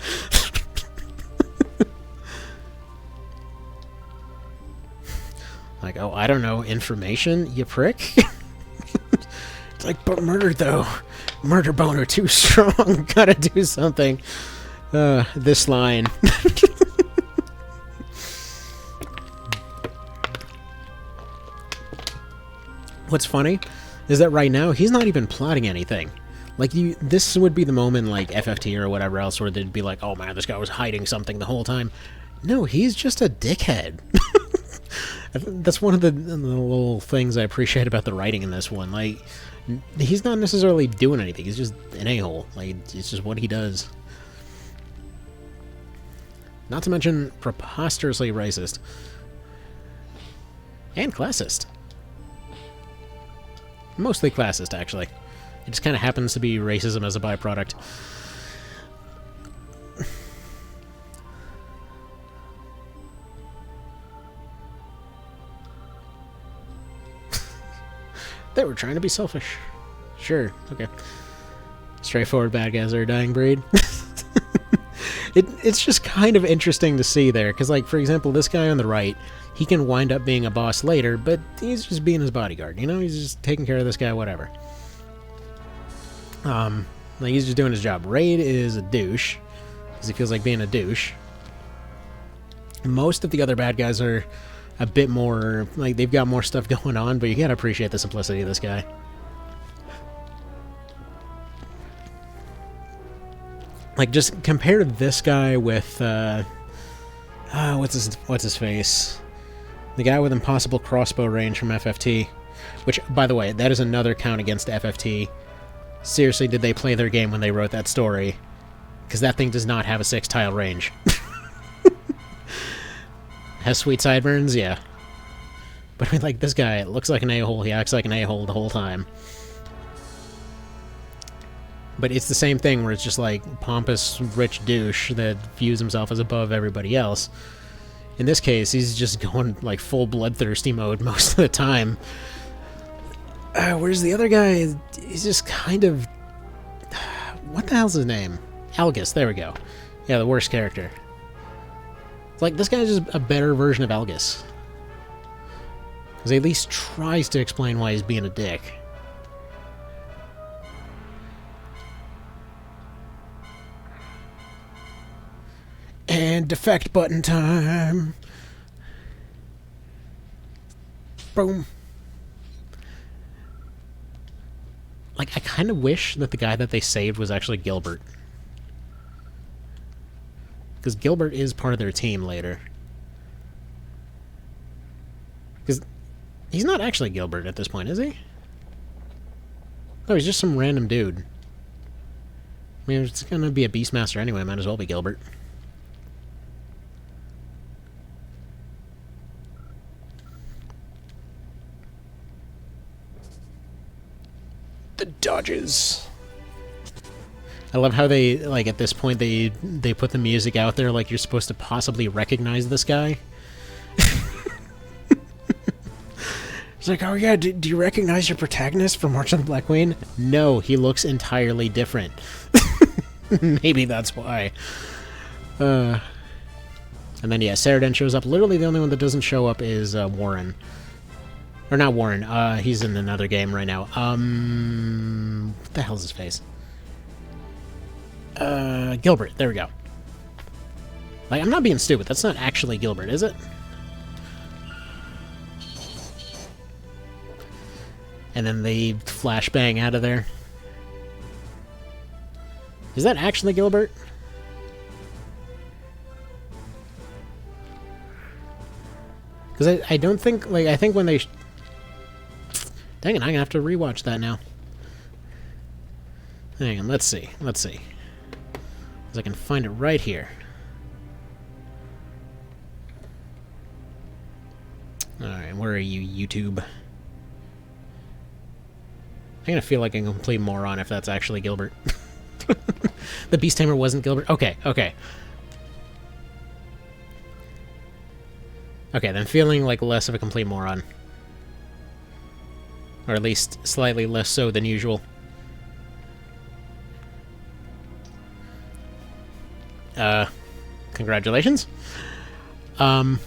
Like, oh, I don't know, information, you prick? It's like, but murder, though. Murder boner too strong. Gotta do something. This line. What's funny is that right now, he's not even plotting anything. Like, this would be the moment, like, FFT or whatever else, where they'd be like, oh man, this guy was hiding something the whole time. No, he's just a dickhead. That's one of the little things I appreciate about the writing in this one. Like, he's not necessarily doing anything. He's just an a-hole. Like, it's just what he does. Not to mention preposterously racist. And classist. Mostly classist, actually. It just kind of happens to be racism as a byproduct. They were trying to be selfish. Sure, okay. Straightforward bad guys are a dying breed. It's just kind of interesting to see there, because, like, for example, this guy on the right, he can wind up being a boss later, but he's just being his bodyguard, you know? He's just taking care of this guy, whatever. Like, he's just doing his job. Raid is a douche, because he feels like being a douche. Most of the other bad guys are a bit more, like, they've got more stuff going on, but you gotta appreciate the simplicity of this guy. Like, just compare this guy with, what's his face? The guy with impossible crossbow range from FFT. Which, by the way, that is another count against FFT. Seriously, did they play their game when they wrote that story? Because that thing does not have a 6-tile range. Has sweet sideburns? Yeah. But I mean, like, this guy looks like an a-hole, he acts like an a-hole the whole time. But it's the same thing where it's just like pompous, rich douche that views himself as above everybody else. In this case, he's just going like full bloodthirsty mode most of the time. Whereas the other guy, he's just kind of... What the hell's his name? Algus, there we go. Yeah, the worst character. Like, this guy's just a better version of Algus. Because he at least tries to explain why he's being a dick. And defect button time! Boom. Like, I kind of wish that the guy that they saved was actually Gilbert. Because Gilbert is part of their team later. Because he's not actually Gilbert at this point, is he? No, he's just some random dude. I mean, it's gonna be a Beastmaster anyway, might as well be Gilbert. The dodges. I love how they, like, at this point, they put the music out there like you're supposed to possibly recognize this guy. It's like, oh yeah, do you recognize your protagonist from March of the Black Queen? No, he looks entirely different. Maybe that's why. And then, yeah, Saradin shows up. Literally the only one that doesn't show up is Warren. Or not Warren, he's in another game right now. What the hell's his face? Gilbert, there we go. Like, I'm not being stupid, that's not actually Gilbert, is it? And then they flashbang out of there. Is that actually Gilbert? Because I don't think, like, I think when they... Dang it, I'm gonna have to rewatch that now. Hang on, let's see. Let's see. Because I can find it right here. Alright, where are you, YouTube? I'm gonna feel like a complete moron if that's actually Gilbert. The Beast Tamer wasn't Gilbert? Okay, okay. Okay, then feeling like less of a complete moron. Or at least slightly less so than usual. Congratulations. When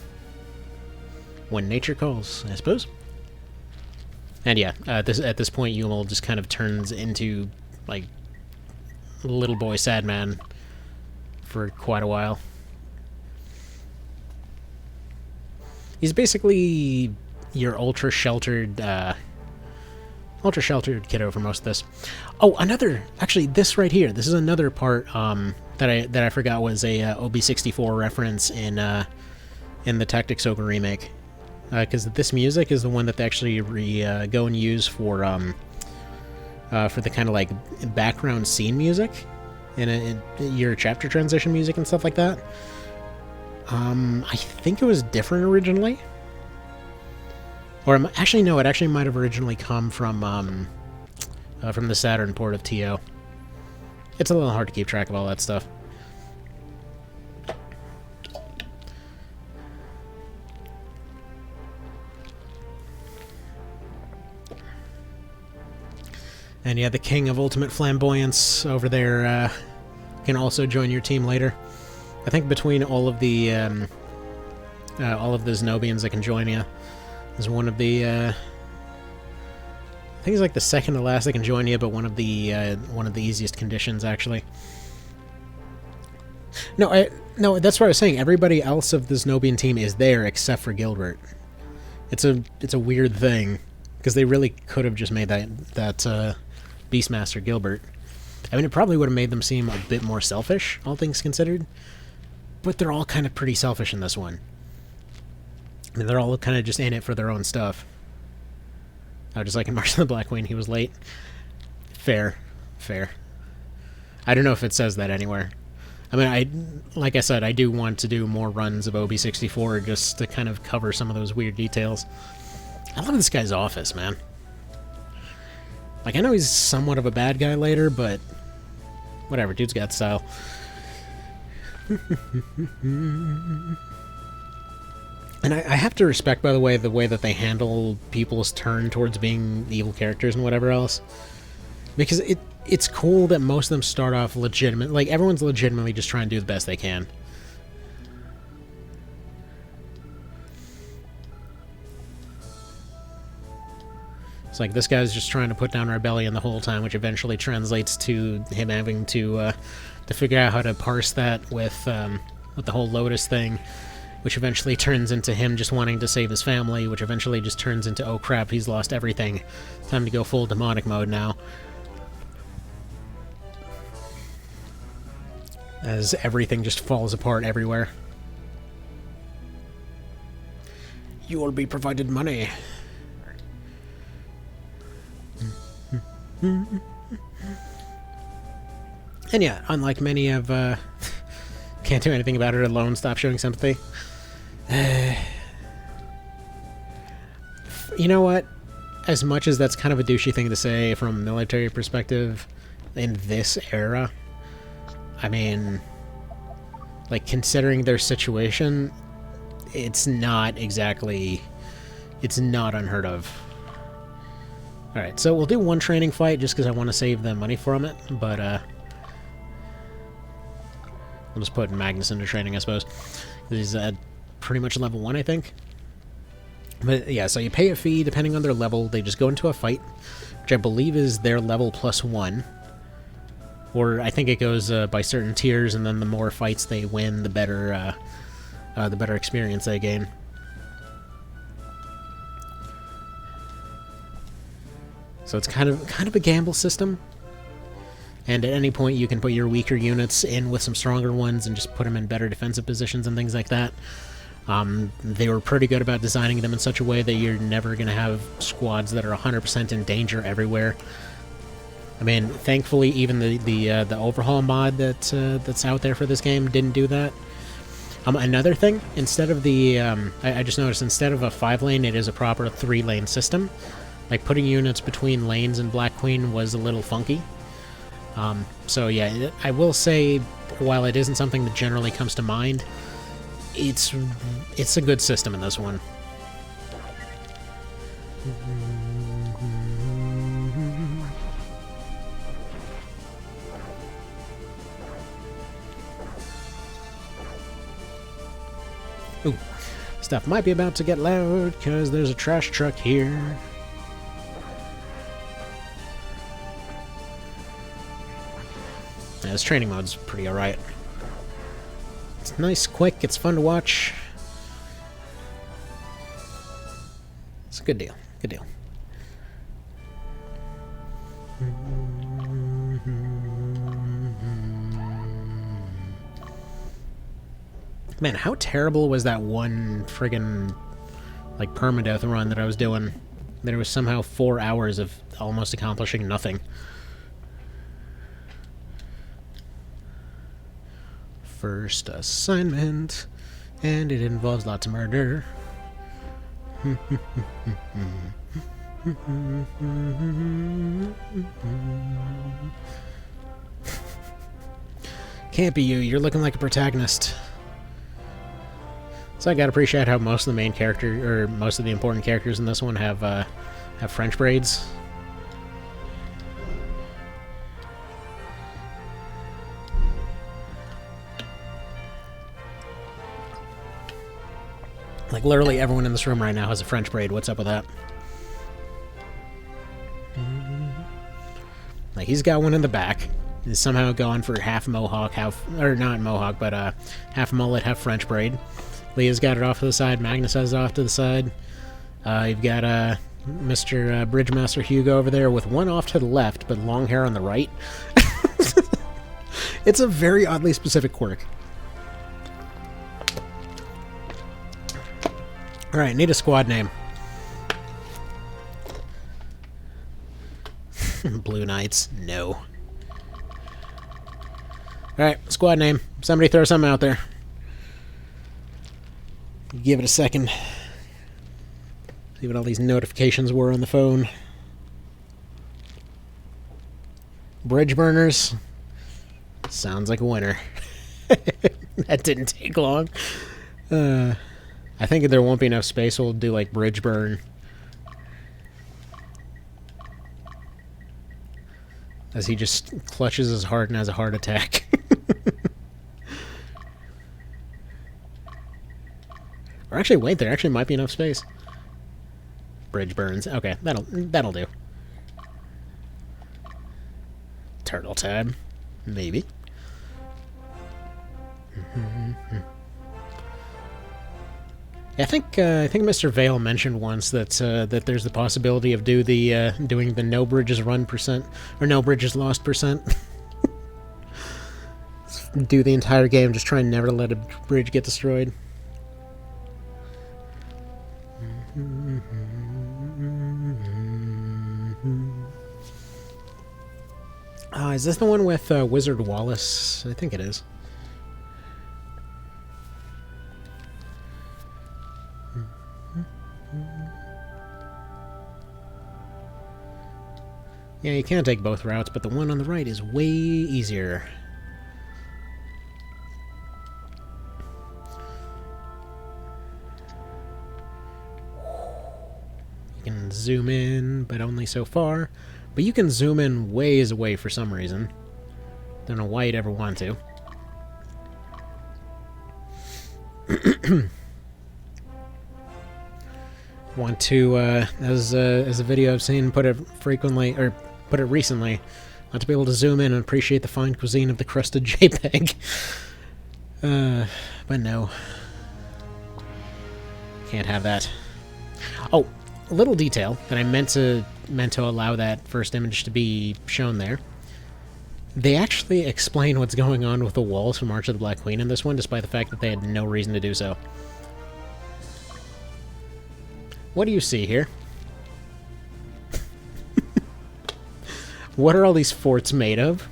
nature calls, I suppose. And yeah, at this point, Yumel just kind of turns into, like, little boy sad man for quite a while. He's basically your ultra-sheltered kiddo for most of this. Oh, actually, this right here. This is another part that I forgot was a OB64 reference in the Tactics Ogre remake. Because this music is the one that they actually go and use for the kind of like background scene music in your chapter transition music and stuff like that. I think it was different originally. Or actually, no, it actually might have originally come from the Saturn port of TO. It's a little hard to keep track of all that stuff. And yeah, the King of Ultimate Flamboyance over there can also join your team later. I think between all of the Zenobians that can join you, is one of the I think he's like the second to last that can join you, but one of the easiest conditions actually. No, that's what I was saying. Everybody else of the Zenobian team is there except for Gilbert. It's a weird thing because they really could have just made that Beastmaster Gilbert. I mean, it probably would have made them seem a bit more selfish, all things considered. But they're all kind of pretty selfish in this one. I mean, they're all kind of just in it for their own stuff. Oh, just like in March of the Black Queen, he was late. Fair. Fair. I don't know if it says that anywhere. I mean, like I said, I do want to do more runs of OB64 just to kind of cover some of those weird details. I love this guy's office, man. Like, I know he's somewhat of a bad guy later, but whatever, dude's got style. And I have to respect, by the way that they handle people's turn towards being evil characters and whatever else. Because it's cool that most of them start off legitimate. Like, everyone's legitimately just trying to do the best they can. It's like this guy's just trying to put down rebellion the whole time, which eventually translates to him having to figure out how to parse that with the whole Lotus thing, which eventually turns into him just wanting to save his family, which eventually just turns into, oh crap, he's lost everything. Time to go full demonic mode now. As everything just falls apart everywhere. You will be provided money. And yeah, unlike many of can't do anything about it alone, stop showing sympathy. You know what? As much as that's kind of a douchey thing to say from a military perspective in this era, I mean, like, considering their situation, it's not exactly... it's not unheard of. Alright, so we'll do one training fight just because I want to save the money from it, but we'll just put Magnus into training, I suppose. He's pretty much level 1, I think. But yeah, so you pay a fee depending on their level. They just go into a fight, which I believe is their level +1. Or I think it goes by certain tiers, and then the more fights they win, the better experience they gain. So it's kind of a gamble system. And at any point you can put your weaker units in with some stronger ones and just put them in better defensive positions and things like that. They were pretty good about designing them in such a way that you're never going to have squads that are 100% in danger everywhere. I mean, thankfully, even the overhaul mod that's out there for this game didn't do that. Another thing, instead of the... I just noticed, instead of a 5-lane, it is a proper 3-lane system. Like, putting units between lanes in Black Queen was a little funky. So yeah, I will say, while it isn't something that generally comes to mind, it's a good system in this one. Ooh, stuff might be about to get loud because there's a trash truck here. Yeah, this training mode's pretty alright. It's nice, quick, it's fun to watch. It's a good deal, good deal. Man, how terrible was that one friggin' like permadeath run that I was doing? There was somehow 4 hours of almost accomplishing nothing. First assignment, and it involves lots of murder. Can't be you, you're looking like a protagonist. So I gotta appreciate how most of the main character, or most of the important characters in this one have French braids. Like, literally everyone in this room right now has a French braid. What's up with that? Like, he's got one in the back. He's somehow gone for half mohawk, half... or not mohawk, but half mullet, half French braid. Leah's got it off to the side. Magnus has it off to the side. You've got Mr. Bridgemaster Hugo over there with one off to the left, but long hair on the right. It's a very oddly specific quirk. Alright, need a squad name. Blue Knights? No. Alright, squad name. Somebody throw something out there. Give it a second. See what all these notifications were on the phone. Bridge burners. Sounds like a winner. That didn't take long. I think there won't be enough space, so we'll do like bridge burn. As he just clutches his heart and has a heart attack. Or actually, wait, there actually might be enough space. Bridge burns. Okay, that'll do. Turtle tab. Maybe. Yeah, I think Mr. Vale mentioned once that that there's the possibility of doing the no bridges run percent or no bridges lost percent. Do the entire game, just try and never let a bridge get destroyed. Is this the one with Wizard Wallace? I think it is. Yeah, you can take both routes, but the one on the right is way easier. You can zoom in, but only so far. But you can zoom in ways away for some reason. Don't know why you'd ever want to. Want to, as a video I've seen, put it recently, want to be able to zoom in and appreciate the fine cuisine of the crusted JPEG. But no. Can't have that. Oh, a little detail that I meant to allow that first image to be shown there. They actually explain what's going on with the walls from March of the Black Queen in this one, despite the fact that they had no reason to do so. What do you see here? What are all these forts made of?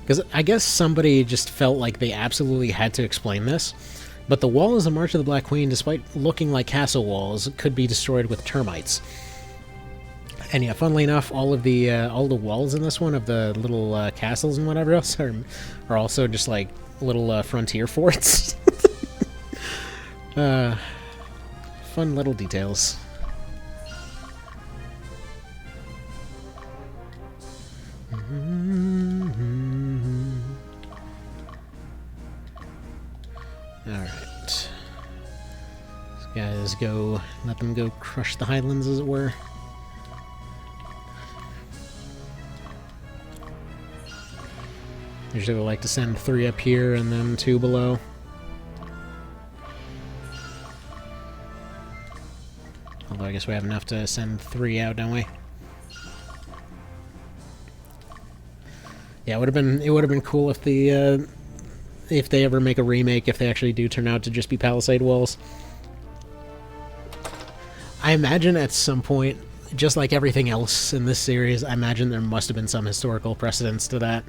Because I guess somebody just felt like they absolutely had to explain this. But the walls of March of the Black Queen, despite looking like castle walls, could be destroyed with termites. And yeah, funnily enough, all the walls in this one of the little castles and whatever else are also just like little frontier forts. Fun little details. Alright. These guys go, let them go crush the Highlands, as it were. Usually we like to send 3 up here and then 2 below. Although I guess we have enough to send 3 out, don't we? Yeah, it would have been cool if if they ever make a remake, if they actually do turn out to just be palisade walls. I imagine at some point, just like everything else in this series, I imagine there must have been some historical precedence to that.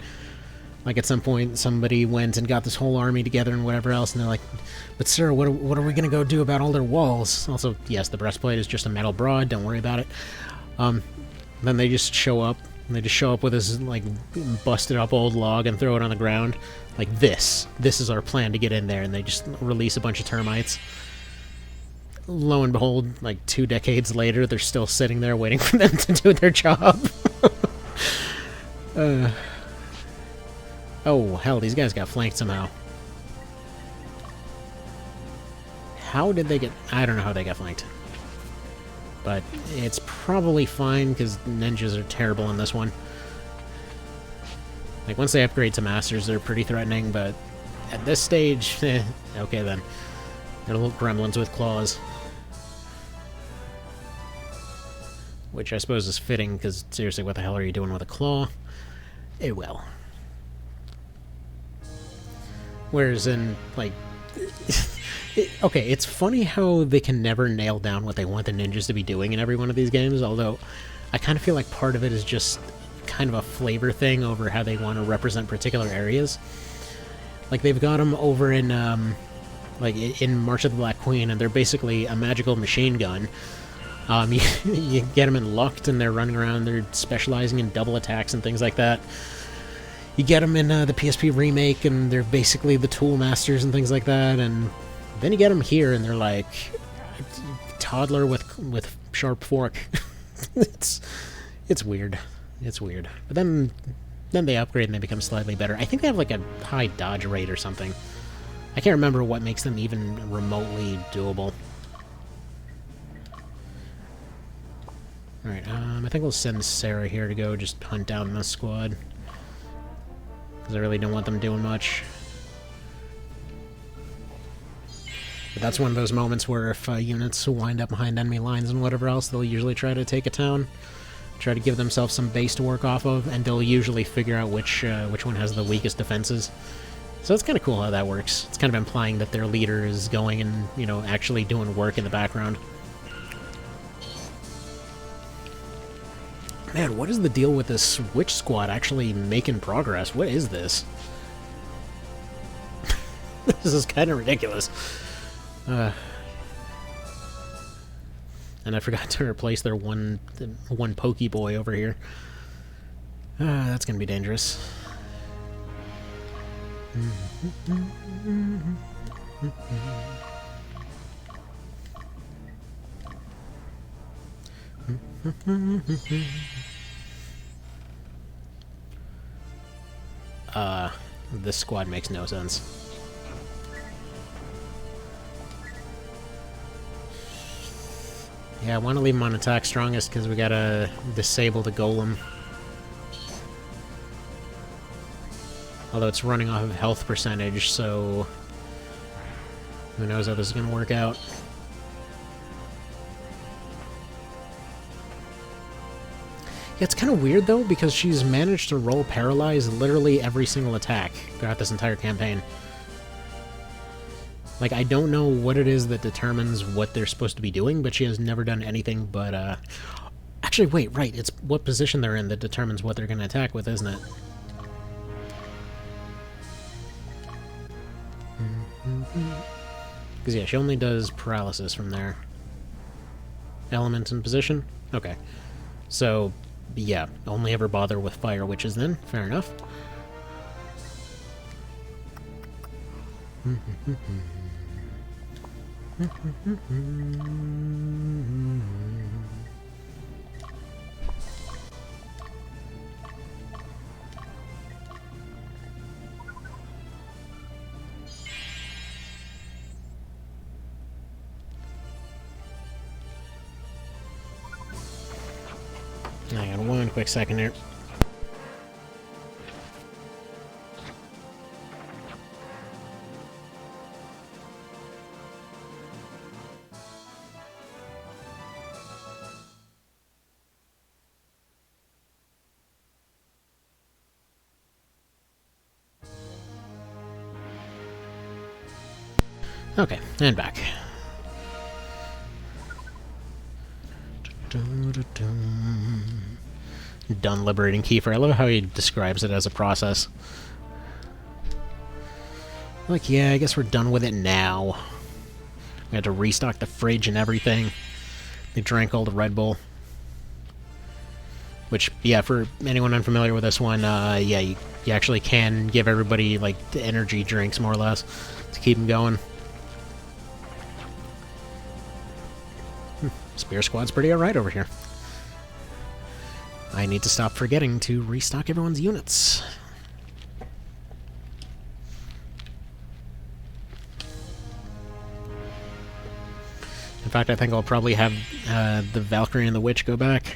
Like at some point, somebody went and got this whole army together and whatever else, and they're like, "But sir, what are we gonna go do about all their walls?" Also, yes, the breastplate is just a metal broad. Don't worry about it. Then they just show up. And they just show up with this like busted up old log and throw it on the ground. Like this is our plan to get in there, and they just release a bunch of termites. Lo and behold, like 2 decades later, they're still sitting there waiting for them to do their job. Oh, hell, these guys got flanked somehow. How did they get... I don't know how they got flanked. But it's probably fine, because ninjas are terrible in this one. Like, once they upgrade to masters, they're pretty threatening, but at this stage, okay then. They're little gremlins with claws. Which I suppose is fitting, because seriously, what the hell are you doing with a claw? Eh, well. Whereas in, like... okay, it's funny how they can never nail down what they want the ninjas to be doing in every one of these games, although I kind of feel like part of it is just kind of a flavor thing over how they want to represent particular areas. Like, they've got them over in, like, in March of the Black Queen, and they're basically a magical machine gun. You get them in Lucked, and they're running around, they're specializing in double attacks and things like that. You get them in the PSP remake, and they're basically the Tool Masters and things like that, and then you get them here, and they're like toddler with sharp fork. it's weird. It's weird. But then they upgrade and they become slightly better. I think they have like a high dodge rate or something. I can't remember what makes them even remotely doable. Alright, I think we'll send Sarah here to go just hunt down this squad. Because I really don't want them doing much. But that's one of those moments where if units wind up behind enemy lines and whatever else, they'll usually try to take a town. Try to give themselves some base to work off of, and they'll usually figure out which one has the weakest defenses. So it's kind of cool how that works. It's kind of implying that their leader is going and, you know, actually doing work in the background. Man, what is the deal with this witch squad actually making progress? What is this? This is kind of ridiculous. And I forgot to replace their one pokey boy over here. That's gonna be dangerous. This squad makes no sense. Yeah, I want to leave him on attack strongest because we gotta disable the golem. Although it's running off of health percentage, so who knows how this is gonna work out. Yeah, it's kind of weird, though, because she's managed to roll Paralyze literally every single attack throughout this entire campaign. Like, I don't know what it is that determines what they're supposed to be doing, but she has never done anything but, Actually, wait, right, it's what position they're in that determines what they're going to attack with, isn't it? Because, yeah, she only does Paralysis from there. Element and position? Okay. So, yeah, only ever bother with Fire Witches then. Fair enough. Hang on one quick second here. Okay, and back. Done liberating Kiefer. I love how he describes it as a process. Like, yeah, I guess we're done with it now. We had to restock the fridge and everything. They drank all the Red Bull. Which, yeah, for anyone unfamiliar with this one, yeah, you actually can give everybody, like, energy drinks, more or less, to keep them going. Spear Squad's pretty alright over here. I need to stop forgetting to restock everyone's units. In fact, I think I'll probably have the Valkyrie and the Witch go back.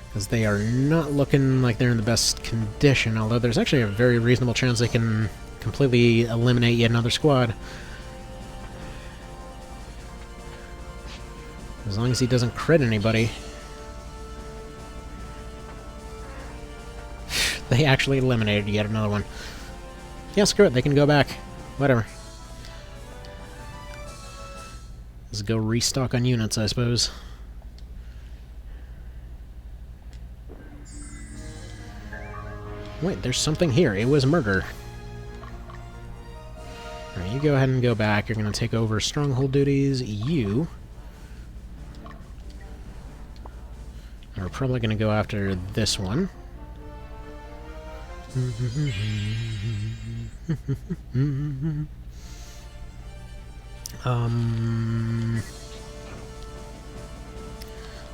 Because they are not looking like they're in the best condition, although there's actually a very reasonable chance they can completely eliminate yet another squad. As long as he doesn't crit anybody. They actually eliminated yet another one. Yeah, screw it, they can go back. Whatever. Let's go restock on units, I suppose. Wait, there's something here. It was murder. Alright, you go ahead and go back. You're going to take over Stronghold duties. You are probably going to go after this one.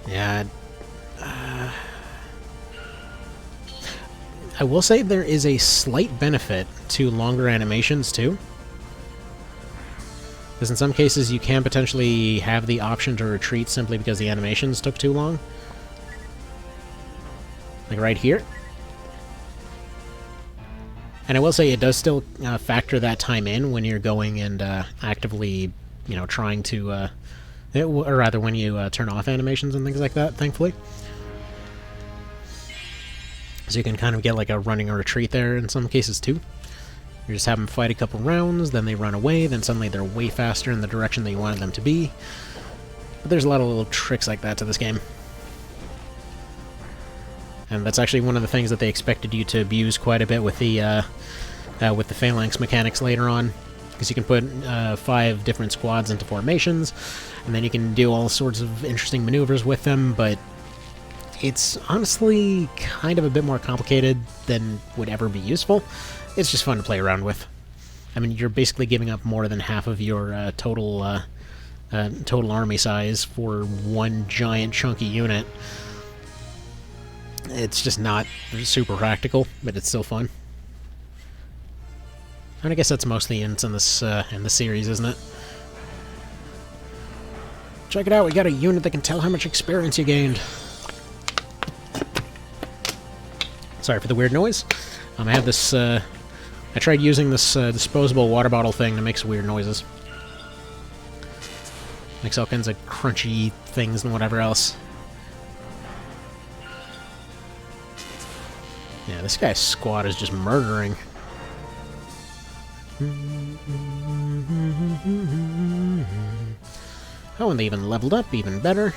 Yeah. I will say there is a slight benefit to longer animations, too. Because in some cases you can potentially have the option to retreat simply because the animations took too long. Like right here. And I will say it does still factor that time in when you're going and actively, you know, trying to... or rather, when you turn off animations and things like that, thankfully. So you can kind of get like a running or retreat there in some cases too. You just have them fight a couple rounds, then they run away, then suddenly they're way faster in the direction that you wanted them to be. But there's a lot of little tricks like that to this game. And that's actually one of the things that they expected you to abuse quite a bit with the phalanx mechanics later on. Because you can put 5 different squads into formations, and then you can do all sorts of interesting maneuvers with them, but it's honestly kind of a bit more complicated than would ever be useful. It's just fun to play around with. I mean, you're basically giving up more than half of your total army size for one giant chunky unit. It's just not super practical, but it's still fun. And I guess that's mostly in this series, isn't it? Check it out, we got a unit that can tell how much experience you gained. Sorry for the weird noise. I have this, I tried using this disposable water bottle thing that makes weird noises. Makes all kinds of crunchy things and whatever else. Yeah, this guy's squad is just murdering. Oh, and they even leveled up, even better.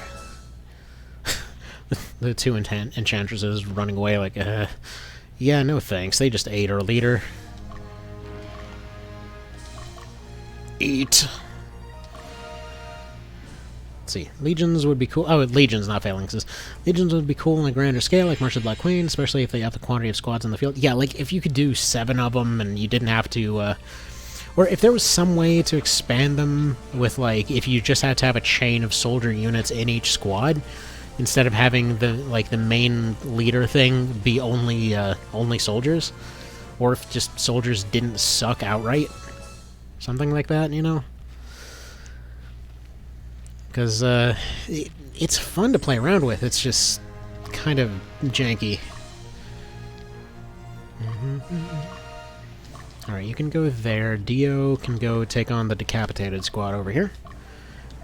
The 2 enchantresses running away like, yeah, no thanks. They just ate our leader. Eat. Let's see. Legions would be cool. Oh, legions, not phalanxes. Legions would be cool on a grander scale, like March of the Black Queen, especially if they have the quantity of squads in the field. Yeah, like if you could do 7 of them and you didn't have to, or if there was some way to expand them with, like, if you just had to have a chain of soldier units in each squad, instead of having the main leader thing be only soldiers, or if just soldiers didn't suck outright, something like that, you know? Because it's fun to play around with. It's just kind of janky. Alright, you can go there. Dio can go take on the decapitated squad over here.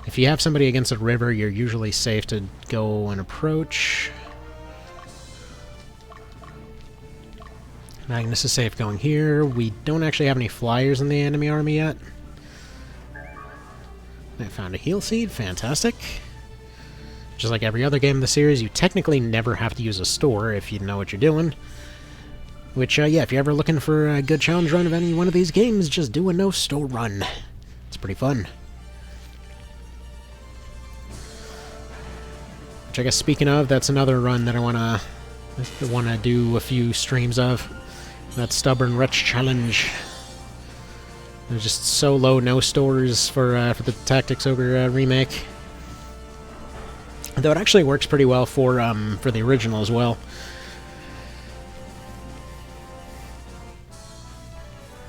If you have somebody against a river, you're usually safe to go and approach. Magnus is safe going here. We don't actually have any flyers in the enemy army yet. I found a heal seed. Fantastic. Just like every other game in the series, you technically never have to use a store if you know what you're doing. Which, yeah, if you're ever looking for a good challenge run of any one of these games, just do a no-store run. It's pretty fun. Which I guess, speaking of, that's another run that I wanna do a few streams of. That Stubborn Wretch Challenge. There's just so low no stores for the Tactics Ogre remake. Though it actually works pretty well for the original as well.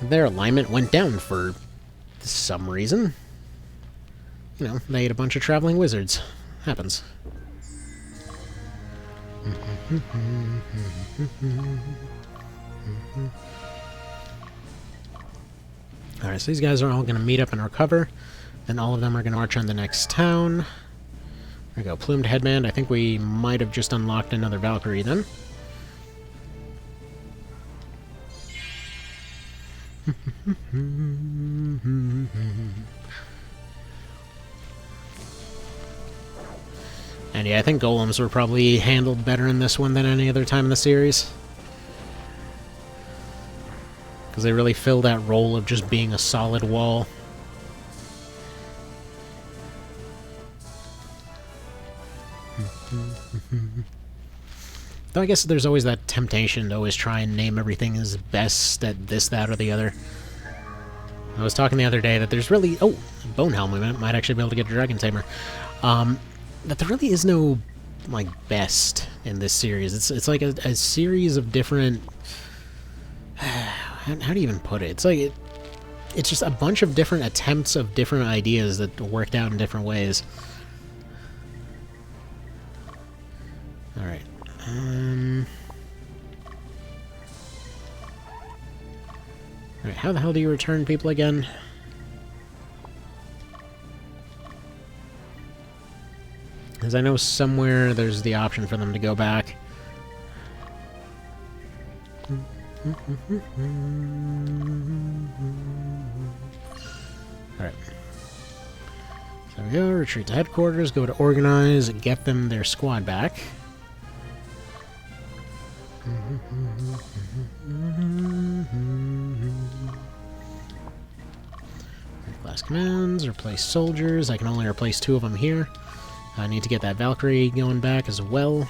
Their alignment went down for some reason. You know, they ate a bunch of traveling wizards. Happens. Alright, so these guys are all going to meet up and recover. Then all of them are going to march on the next town. There we go, Plumed Headband. I think we might have just unlocked another Valkyrie then. And yeah, I think golems were probably handled better in this one than any other time in the series. because they really fill that role of just being a solid wall. Though I guess there's always that temptation to always try and name everything as best at this, that, or the other. I was talking the other day that there's really... Oh, Bone Helm, we might actually be able to get a Dragon Tamer. That there really is no, like, best in this series. It's like a series of different... How do you even put it? It's like... It's just a bunch of different attempts of different ideas that worked out in different ways. Alright. Alright, how the hell do you return people again? Because I know somewhere there's the option for them to go back. Alright. So we go, retreat to headquarters, go to organize, get them their squad back. Class commands, replace soldiers. I can only replace 2 of them here. I need to get that Valkyrie going back as well.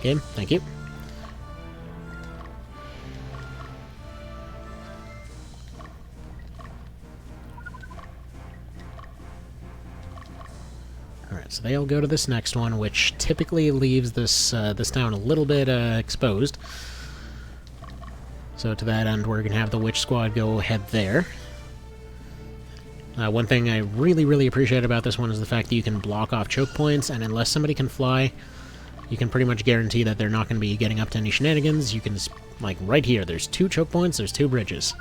Game, thank you. Alright, so they'll go to this next one, which typically leaves this this town a little bit exposed. So to that end, we're going to have the Witch Squad go head there. One thing I really appreciate about this one is the fact that you can block off choke points, and unless somebody can fly, you can pretty much guarantee that they're not going to be getting up to any shenanigans. You can, like, right here, there's 2 choke points, there's 2 bridges.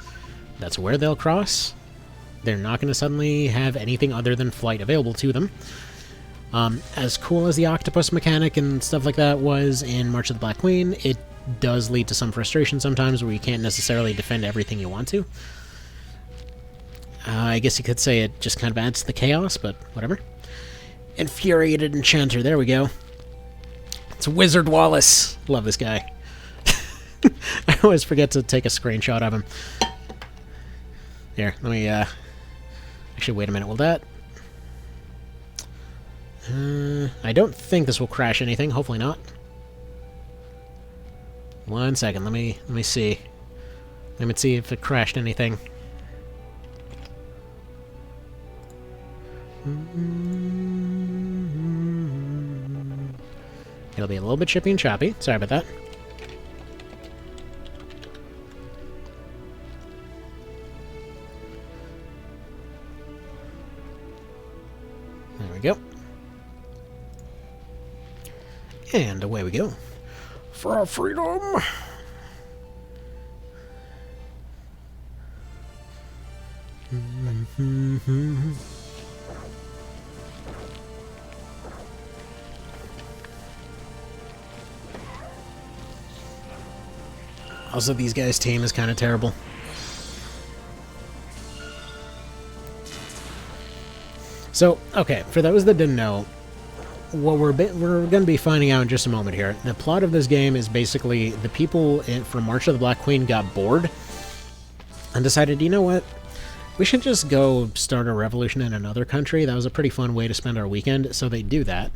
That's where they'll cross. They're not going to suddenly have anything other than flight available to them. As cool as the octopus mechanic and stuff like that was in March of the Black Queen, it does lead to some frustration sometimes where you can't necessarily defend everything you want to. I guess you could say it just kind of adds to the chaos, but whatever. Infuriated Enchanter, there we go. It's Wizard Wallace. Love this guy. I always forget to take a screenshot of him. Here, let me, actually, wait a minute, will that... I don't think this will crash anything, hopefully not. 1 second, let me see. Let me see if it crashed anything. It'll be a little bit chippy and choppy. Sorry about that. There we go. And away we go. For our freedom! Also, these guys' team is kind of terrible. So, okay, for those that didn't know, what we're going to be finding out in just a moment here. The plot of this game is basically the people from March of the Black Queen got bored and decided, you know what, we should just go start a revolution in another country. That was a pretty fun way to spend our weekend, so they do that.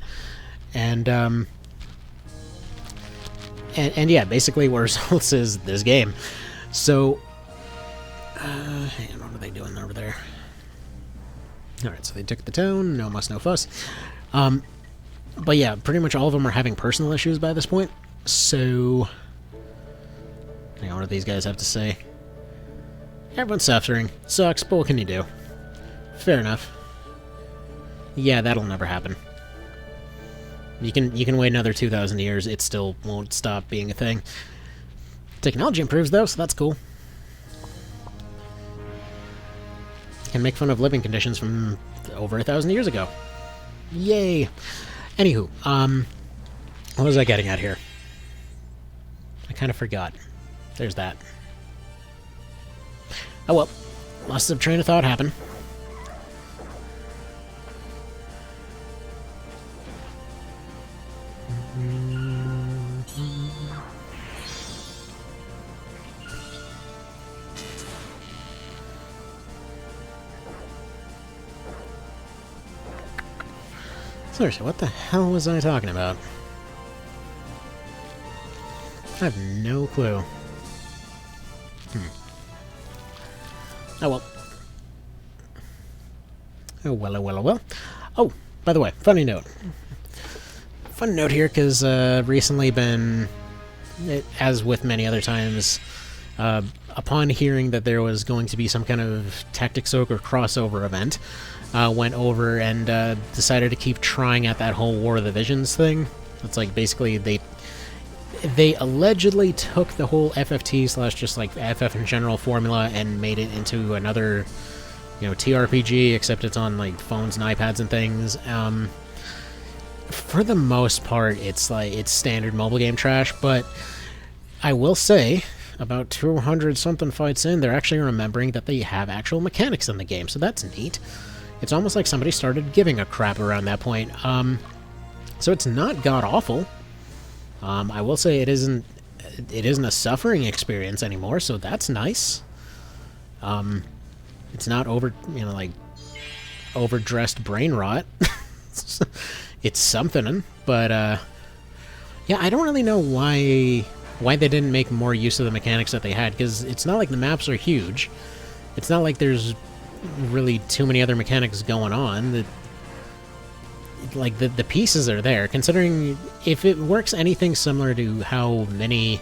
And yeah, basically what results is this game. So, hang on, what are they doing over there? Alright, so they took the town, no muss, no fuss. But yeah, pretty much all of them are having personal issues by this point, so... hang on, what do these guys have to say? Everyone's suffering. Sucks, but what can you do? Fair enough. Yeah, that'll never happen. You can wait another 2,000 years, it still won't stop being a thing. Technology improves, though, so that's cool. Can make fun of living conditions from over 1,000 years ago. Yay! Anywho, what was I getting at here? I kind of forgot. There's that. Oh well, loss of train of thought happened. Seriously, what the hell was I talking about? I have no clue. Oh well. Oh well, oh well, oh well. Oh, by the way, funny note. Fun note here, because recently been, as with many other times, upon hearing that there was going to be some kind of Tactics Ogre crossover event, went over and decided to keep trying at that whole War of the Visions thing. It's like basically they allegedly took the whole FFT / just like FF in general formula and made it into another, TRPG, except it's on like phones and iPads and things. For the most part, it's standard mobile game trash, but I will say, about 200 something fights in, they're actually remembering that they have actual mechanics in the game, so that's neat. It's almost like somebody started giving a crap around that point. So it's not god-awful. I will say it isn't a suffering experience anymore, so that's nice. It's not overdressed brain rot. It's something, but yeah, I don't really know why they didn't make more use of the mechanics that they had, because it's not like the maps are huge. It's not like there's really too many other mechanics going on. The pieces are there, considering if it works anything similar to how many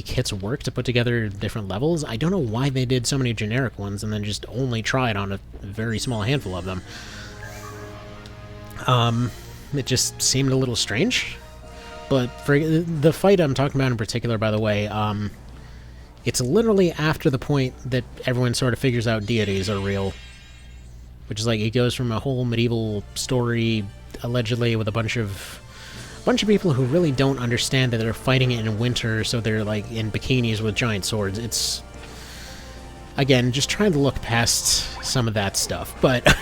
kits work to put together different levels. I don't know why they did so many generic ones and then just only tried on a very small handful of them. It just seemed a little strange. But for the fight I'm talking about in particular, by the way, it's literally after the point that everyone sort of figures out deities are real. Which is like, it goes from a whole medieval story, allegedly, with a bunch of people who really don't understand that they're fighting it in winter, so they're like in bikinis with giant swords. It's, again, just trying to look past some of that stuff. But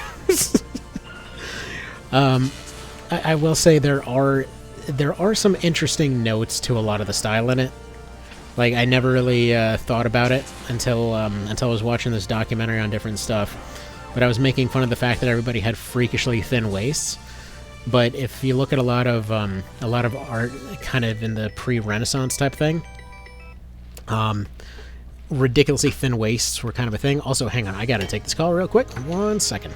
I will say there are some interesting notes to a lot of the style in it. Like, I never really thought about it until I was watching this documentary on different stuff. But I was making fun of the fact that everybody had freakishly thin waists. But if you look at a lot of art, kind of in the pre-Renaissance type thing, ridiculously thin waists were kind of a thing. Also, hang on, I gotta take this call real quick. 1 second.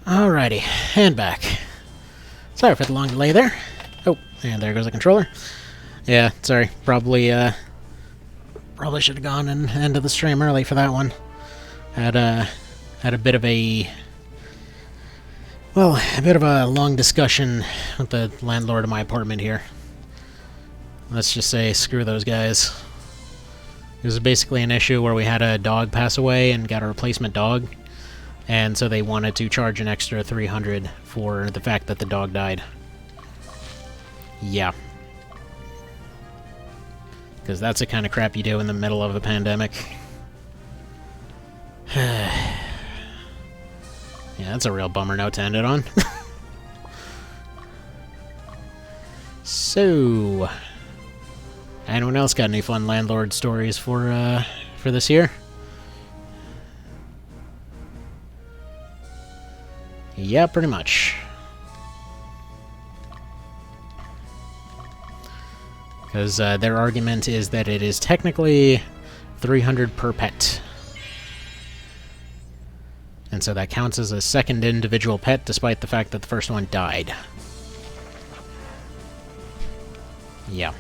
Alrighty, and back. Sorry for the long delay there. Oh, and there goes the controller. Yeah, sorry. Probably should have gone and ended the stream early for that one. Had a bit of a long discussion with the landlord of my apartment here. Let's just say screw those guys. It was basically an issue where we had a dog pass away and got a replacement dog. And so they wanted to charge an extra $300 for the fact that the dog died. Yeah. Because that's the kind of crap you do in the middle of a pandemic. Yeah, that's a real bummer note to end it on. So, anyone else got any fun landlord stories for this year? Yeah, pretty much. Because their argument is that it is technically $300 per pet. And so that counts as a second individual pet, despite the fact that the first one died. Yeah.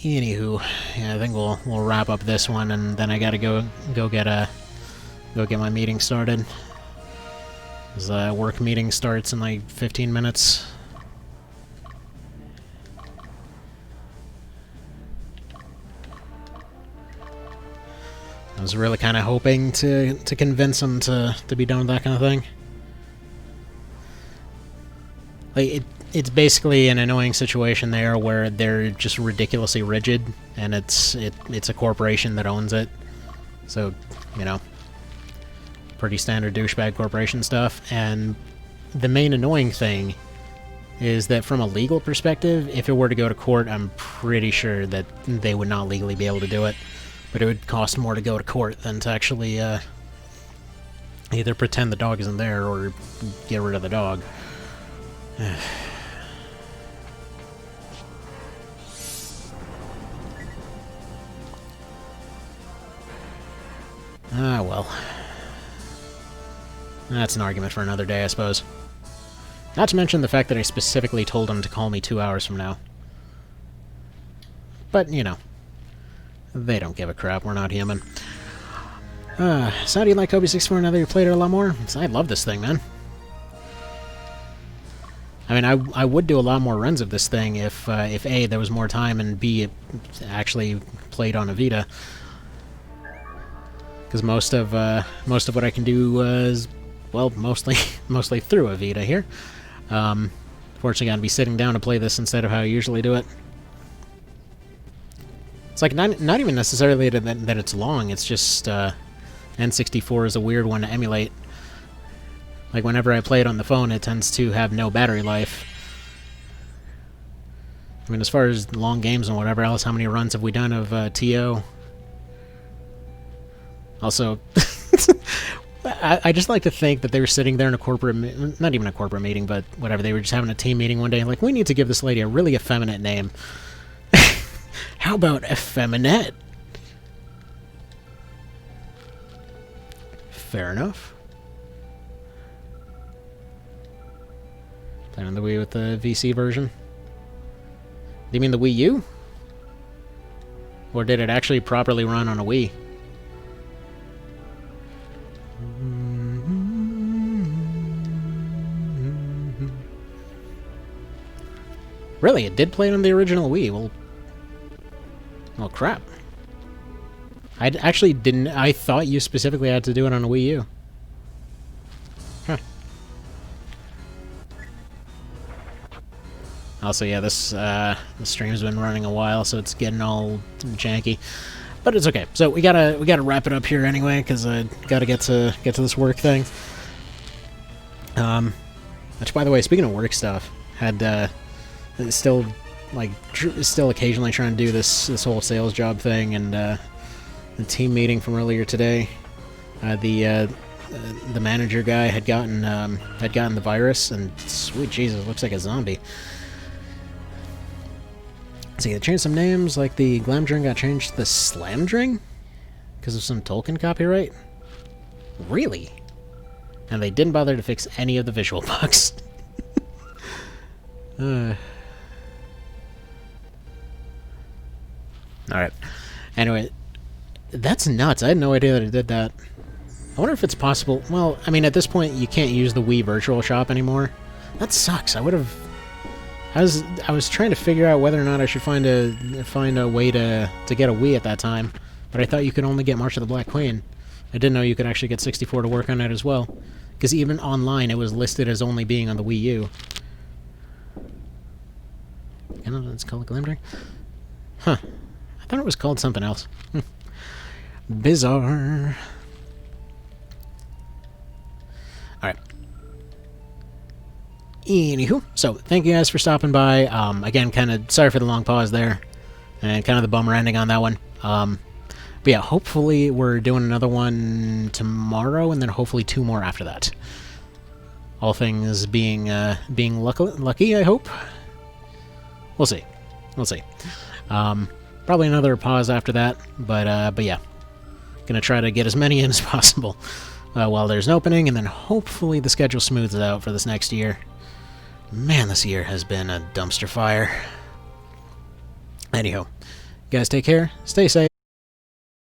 Anywho, yeah, I think we'll wrap up this one, and then I gotta go get my meeting started. This work meeting starts in like 15 minutes. I was really kind of hoping to convince them to be done with that kind of thing. Like, it's basically an annoying situation there where they're just ridiculously rigid, and it's a corporation that owns it. So, you know, pretty standard douchebag corporation stuff. And the main annoying thing is that from a legal perspective, if it were to go to court, I'm pretty sure that they would not legally be able to do it. But it would cost more to go to court than to actually either pretend the dog isn't there or get rid of the dog. Ah, well. That's an argument for another day, I suppose. Not to mention the fact that I specifically told him to call me 2 hours from now. But, you know. They don't give a crap, we're not human. So how do you like Kobe 64 now that you played it a lot more? I love this thing, man. I mean, I would do a lot more runs of this thing if A, there was more time, and B, it actually played on a Vita. Because most of what I can do is, well, mostly through a Vita here. Fortunately, I'm gonna be sitting down to play this instead of how I usually do it. It's like not even necessarily that it's long. It's just N64 is a weird one to emulate. Like whenever I play it on the phone, it tends to have no battery life. I mean, as far as long games and whatever else, how many runs have we done of TO? Also, I just like to think that they were sitting there in a corporate, not even a corporate meeting, but whatever, they were just having a team meeting one day, like, we need to give this lady a really effeminate name. How about effeminate? Fair enough. Playing on the Wii with the VC version? Do you mean the Wii U? Or did it actually properly run on a Wii? Really, it did play on the original Wii. Well, crap. I actually didn't... I thought you specifically had to do it on a Wii U. Huh. Also, yeah, the stream's been running a while, so it's getting all janky. But it's okay. So we gotta wrap it up here anyway, because I gotta get to this work thing. Which, by the way, speaking of work stuff, had still occasionally trying to do this whole sales job thing, and the team meeting from earlier today, the manager guy had gotten the virus, and sweet Jesus, looks like a zombie. see, they changed some names, like the Glamdring got changed to the Slamdring? Because of some Tolkien copyright? Really? And they didn't bother to fix any of the visual bugs. Alright. Anyway, that's nuts. I had no idea that it did that. I wonder if it's possible... Well, I mean, at this point, you can't use the Wii Virtual Shop anymore. That sucks. I would have... I was trying to figure out whether or not I should find a way to get a Wii at that time, but I thought you could only get March of the Black Queen. I didn't know you could actually get 64 to work on it as well, because even online it was listed as only being on the Wii U. You know what it's called, Glamdring? Huh. I thought it was called something else. Bizarre. Alright. Anywho, so thank you guys for stopping by. Again, kind of sorry for the long pause there, and kind of the bummer ending on that one. But yeah, hopefully we're doing another one tomorrow, and then hopefully 2 more after that. All things being lucky, I hope. We'll see. We'll see. Probably another pause after that, but yeah, gonna try to get as many in as possible while there's an opening, and then hopefully the schedule smooths out for this next year. Man, this year has been a dumpster fire. Anyhow, guys, take care, stay safe.